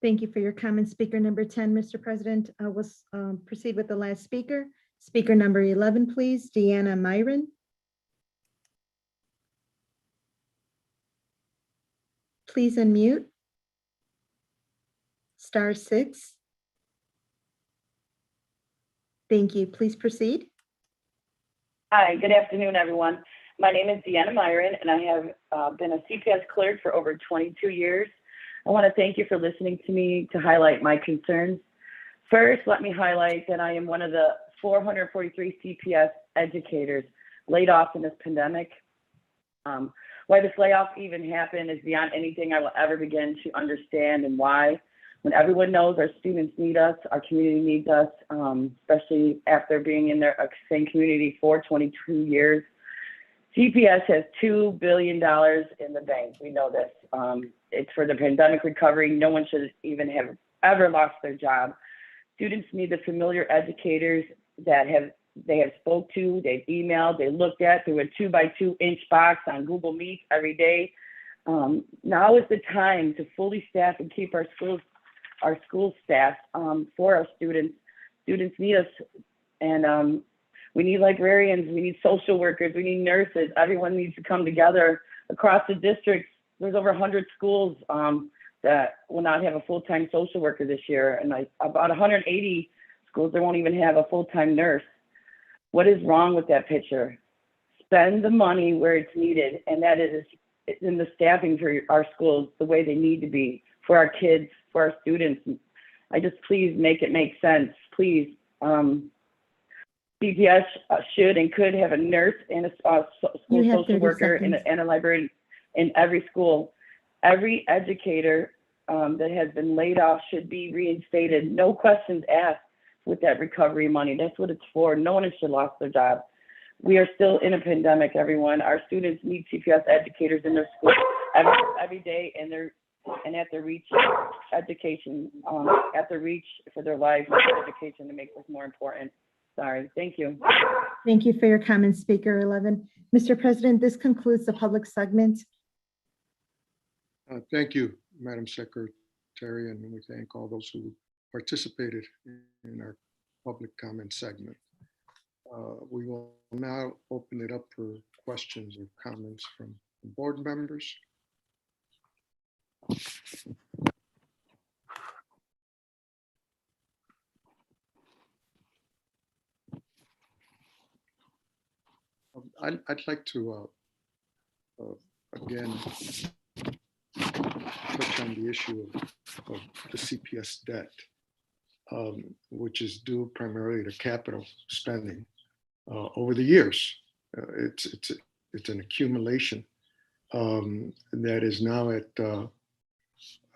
Thank you for your comments. Speaker number 10, Mr. President, we'll proceed with the last speaker. Speaker number 11, please, Deanna Myron. Please unmute. *6. Thank you. Please proceed. Hi, good afternoon, everyone. My name is Deanna Myron, and I have been a CPS clerk for over 22 years. I want to thank you for listening to me to highlight my concerns. First, let me highlight that I am one of the 443 CPS educators laid off in this pandemic. Why this layoff even happened is beyond anything I will ever begin to understand, and why. When everyone knows our students need us, our community needs us, especially after being in their same community for 22 years. CPS has $2 billion in the bank. We know this. It's for the pandemic recovery. No one should even have ever lost their job. Students need the familiar educators that they have spoke to, they've emailed, they looked at through a 2x2 inch box on Google Meet every day. Now is the time to fully staff and keep our schools our school staff for our students. Students need us, and we need librarians, we need social workers, we need nurses. Everyone needs to come together across the districts. There's over 100 schools that will not have a full-time social worker this year, and about 180 schools that won't even have a full-time nurse. What is wrong with that picture? Spend the money where it's needed, and that is in the staffing for our schools the way they need to be for our kids, for our students. I just please make it make sense, please. CPS should and could have a nurse and a school social worker and a librarian in every school. Every educator that has been laid off should be reinstated. No questions asked with that recovery money. That's what it's for. No one should have lost their job. We are still in a pandemic, everyone. Our students need CPS educators in their school every day, and at their reach education, at their reach for their lives, education to make this more important. Sorry, thank you. Thank you for your comments, Speaker 11. Mr. President, this concludes the public segment. Thank you, Madam Secretary, and we thank all those who participated in our public comment segment. We will now open it up for questions or comments from board members. I'd like to again touch on the issue of the CPS debt, which is due primarily to capital spending over the years. It's an accumulation that is now at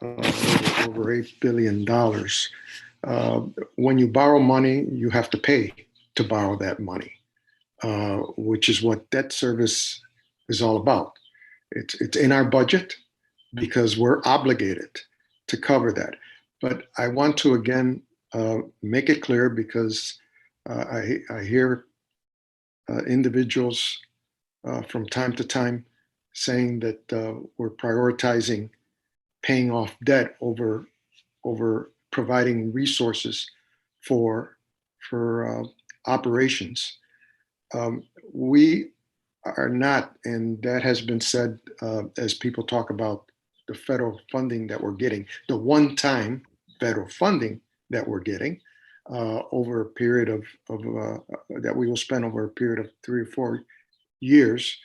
over $8 billion. When you borrow money, you have to pay to borrow that money, which is what debt service is all about. It's in our budget because we're obligated to cover that. But I want to again make it clear, because I hear individuals from time to time saying that we're prioritizing paying off debt over providing resources for operations. We are not, and that has been said as people talk about the federal funding that we're getting, the one-time federal funding that we're getting over a period of that we will spend over a period of 3 or 4 years,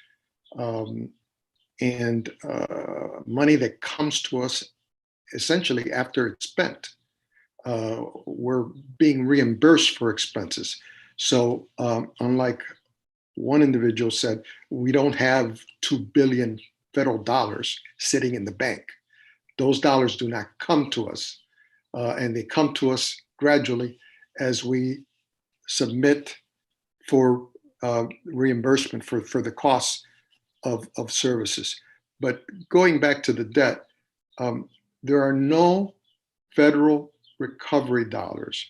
and money that comes to us essentially after it's spent. We're being reimbursed for expenses. So unlike one individual said, we don't have $2 billion federal dollars sitting in the bank. Those dollars do not come to us, and they come to us gradually as we submit for reimbursement for the costs of services. But going back to the debt, there are no federal recovery dollars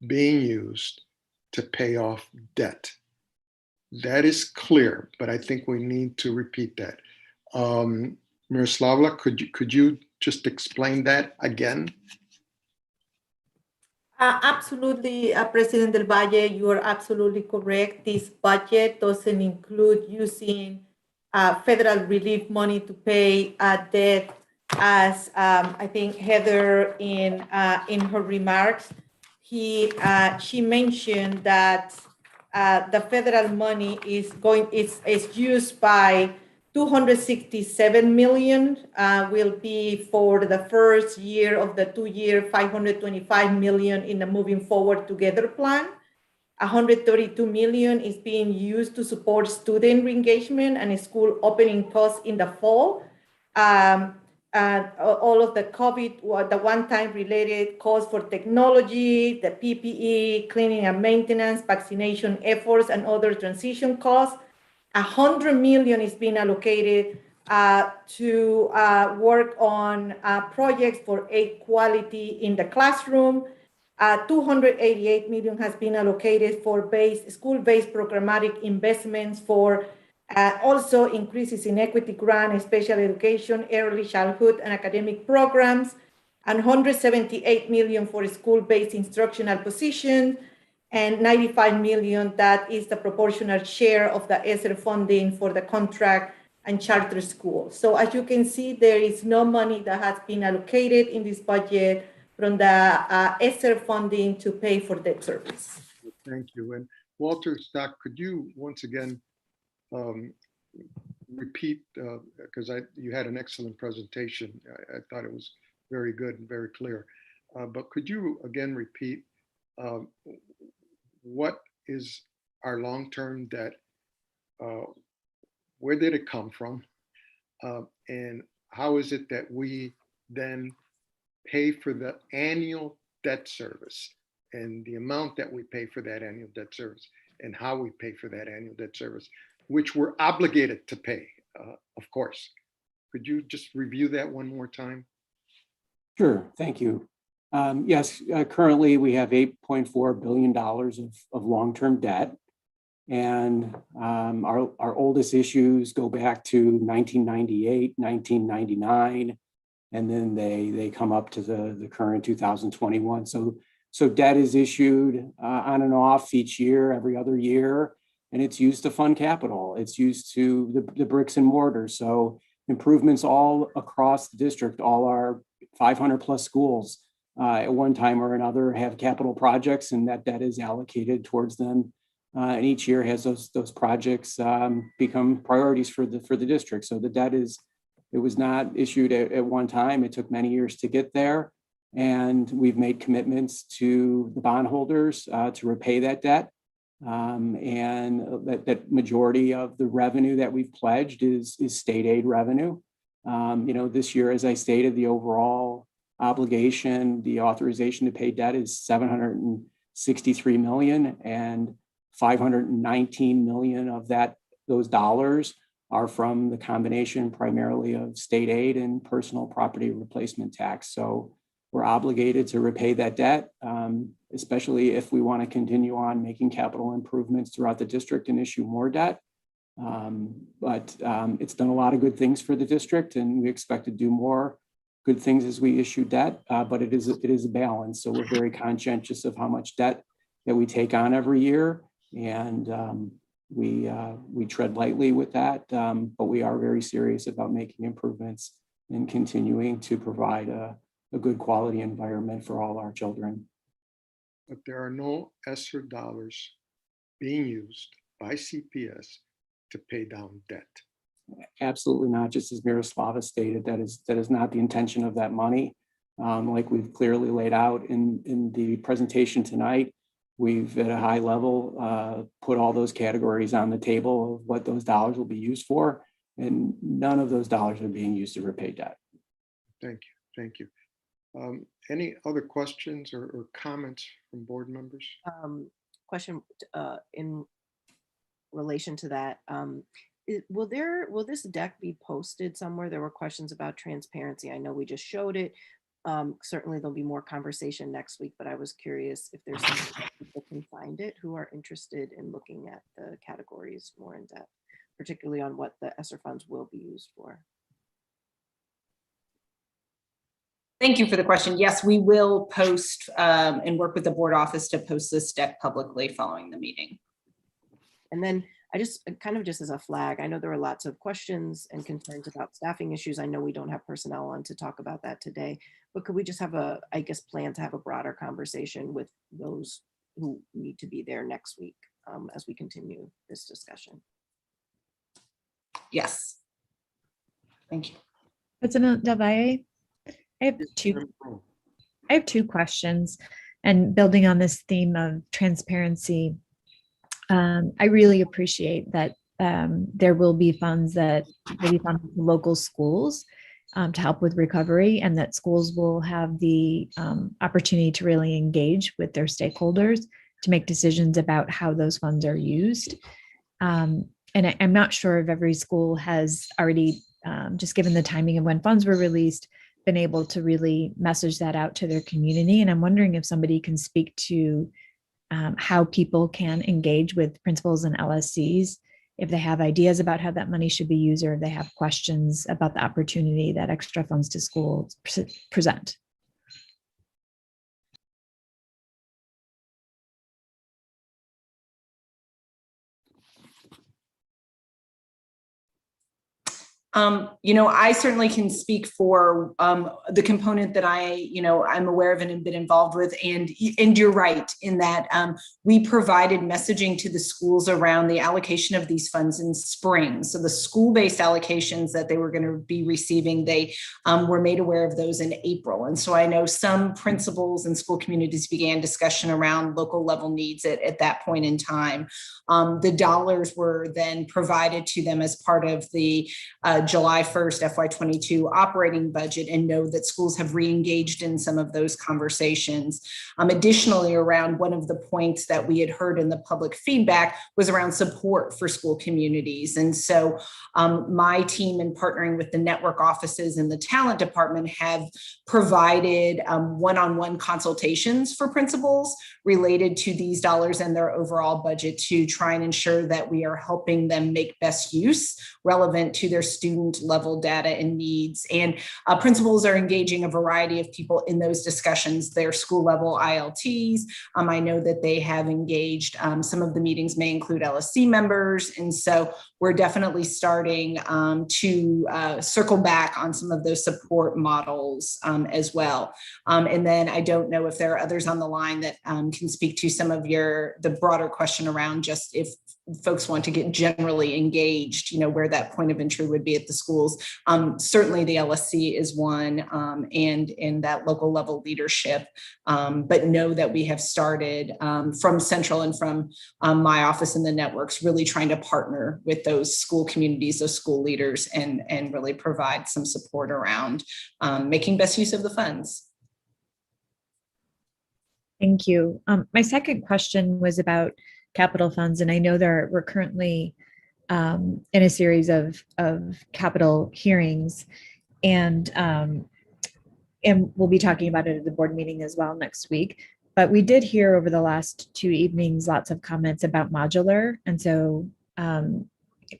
being used to pay off debt. That is clear, but I think we need to repeat that. Miroslavla, could you just explain that again? Absolutely, President Del Valle, you are absolutely correct. This budget doesn't include using federal relief money to pay debt, as I think Heather in her remarks, she mentioned that the federal money is used by 267 million will be for the first year of the 2-year 525 million in the Moving Forward Together plan. 132 million is being used to support student re-engagement and school opening costs in the fall. All of the COVID, the one-time related costs for technology, the PPE, cleaning and maintenance, vaccination efforts, and other transition costs. 100 million is being allocated to work on projects for aid quality in the classroom. 288 million has been allocated for school-based programmatic investments for also increases in equity grant, special education, early childhood, and academic programs. and 178 million for school-based instructional positions, and 95 million, that is the proportional share of the ESSER funding for the contract and charter schools. So as you can see, there is no money that has been allocated in this budget from the ESSER funding to pay for debt service. Thank you. And Walter Stock, could you once again repeat, because you had an excellent presentation. I thought it was very good and very clear. But could you again repeat what is our long-term debt? Where did it come from? And how is it that we then pay for the annual debt service and the amount that we pay for that annual debt service and how we pay for that annual debt service, which we're obligated to pay, of course. Could you just review that one more time? Sure, thank you. Yes, currently we have $8.4 billion of long-term debt. And our oldest issues go back to 1998, 1999, and then they come up to the current 2021. So debt is issued on and off each year, every other year, and it's used to fund capital. It's used to the bricks and mortar. So improvements all across the district, all our 500 plus schools at one time or another have capital projects, and that debt is allocated towards them. And each year has those projects become priorities for the district. So the debt it was not issued at one time. It took many years to get there. And we've made commitments to the bondholders to repay that debt. And that majority of the revenue that we've pledged is state aid revenue. This year, as I stated, the overall obligation, the authorization to pay debt is $763 million, and $519 million of those dollars are from the combination primarily of state aid and personal property replacement tax. So we're obligated to repay that debt, especially if we want to continue on making capital improvements throughout the district and issue more debt. But it's done a lot of good things for the district, and we expect to do more good things as we issue debt, but it is a balance. So we're very conscientious of how much debt that we take on every year. And we tread lightly with that, but we are very serious about making improvements and continuing to provide a good quality environment for all our children. But there are no ESSER dollars being used by CPS to pay down debt. Absolutely not. Just as Miroslava stated, that is not the intention of that money. Like we've clearly laid out in the presentation tonight, we've at a high level put all those categories on the table of what those dollars will be used for, and none of those dollars are being used to repay debt. Thank you. Thank you. Any other questions or comments from board members? Question in relation to that. Will this deck be posted somewhere? There were questions about transparency. I know we just showed it. Certainly there'll be more conversation next week, but I was curious if there's something that people can find it who are interested in looking at the categories more in depth, particularly on what the ESSER funds will be used for. Thank you for the question. Yes, we will post and work with the board office to post this deck publicly following the meeting. And then I just kind of just as a flag, I know there are lots of questions and concerns about staffing issues. I know we don't have personnel on to talk about that today, but could we just have plan to have a broader conversation with those who need to be there next week as we continue this discussion? Yes. Thank you. President Del Valle, I have two questions, and building on this theme of transparency, I really appreciate that there will be funds that will be funded to local schools to help with recovery, and that schools will have the opportunity to really engage with their stakeholders to make decisions about how those funds are used. And I'm not sure if every school has already, just given the timing of when funds were released, been able to really message that out to their community. And I'm wondering if somebody can speak to how people can engage with principals and LSCs if they have ideas about how that money should be used, or if they have questions about the opportunity that extra funds to schools present. I certainly can speak for the component that I'm aware of and have been involved with. And you're right in that we provided messaging to the schools around the allocation of these funds in spring. So the school-based allocations that they were going to be receiving, they were made aware of those in April. And so I know some principals and school communities began discussion around local level needs at that point in time. The dollars were then provided to them as part of the July 1st FY22 operating budget, and know that schools have re-engaged in some of those conversations. Additionally, around one of the points that we had heard in the public feedback was around support for school communities. And so my team, in partnering with the network offices and the talent department, have provided one-on-one consultations for principals related to these dollars and their overall budget to try and ensure that we are helping them make best use relevant to their student level data and needs. And principals are engaging a variety of people in those discussions, their school level ILTs. I know that they have engaged, some of the meetings may include LSC members. And so we're definitely starting to circle back on some of those support models as well. And then I don't know if there are others on the line that can speak to some of the broader question around just if folks want to get generally engaged, where that point of entry would be at the schools. Certainly the LSC is one, and in that local level leadership, but know that we have started from Central and from my office in the networks, really trying to partner with those school communities, those school leaders, and really provide some support around making best use of the funds. Thank you. My second question was about capital funds, and I know we're currently in a series of capital hearings, and we'll be talking about it at the board meeting as well next week. But we did hear over the last 2 evenings lots of comments about modular, and so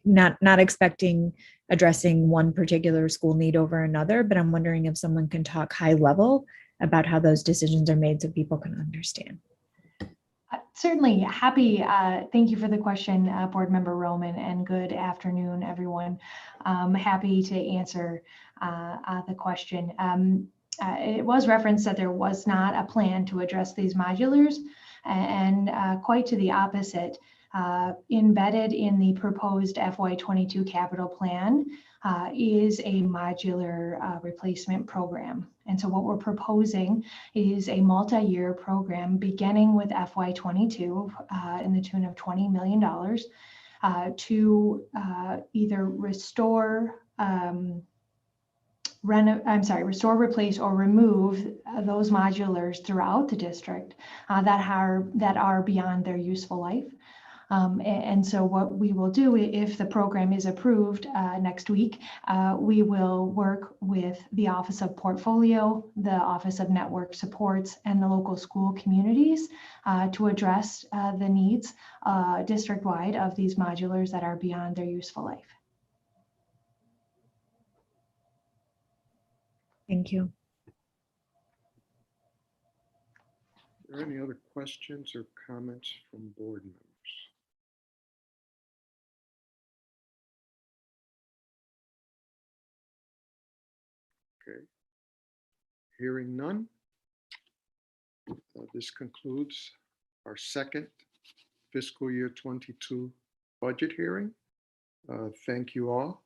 not expecting addressing one particular school need over another, but I'm wondering if someone can talk high level about how those decisions are made so people can understand. Certainly happy. Thank you for the question, Board Member Roman, and good afternoon, everyone. Happy to answer the question. It was referenced that there was not a plan to address these modulars, and quite to the opposite. Embedded in the proposed FY22 capital plan is a modular replacement program. And so what we're proposing is a multi-year program beginning with FY22 in the tune of $20 million to either restore, replace, or remove those modulars throughout the district that are beyond their useful life. And so what we will do, if the program is approved next week, we will work with the Office of Portfolio, the Office of Network Supports, and the local school communities to address the needs district-wide of these modulars that are beyond their useful life. Thank you. Are there any other questions or comments from board members? Okay. Hearing none, this concludes our second fiscal year 22 budget hearing. Thank you all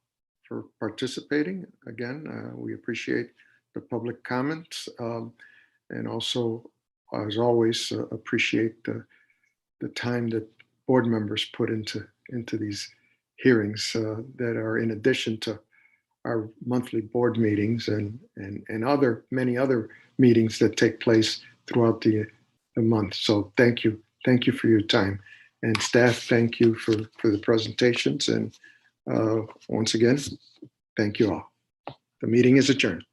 for participating. Again, we appreciate the public comments, and also, as always, appreciate the time that board members put into these hearings that are in addition to our monthly board meetings and many other meetings that take place throughout the month. So thank you for your time, and staff, thank you for the presentations, and once again, thank you all. The meeting is adjourned.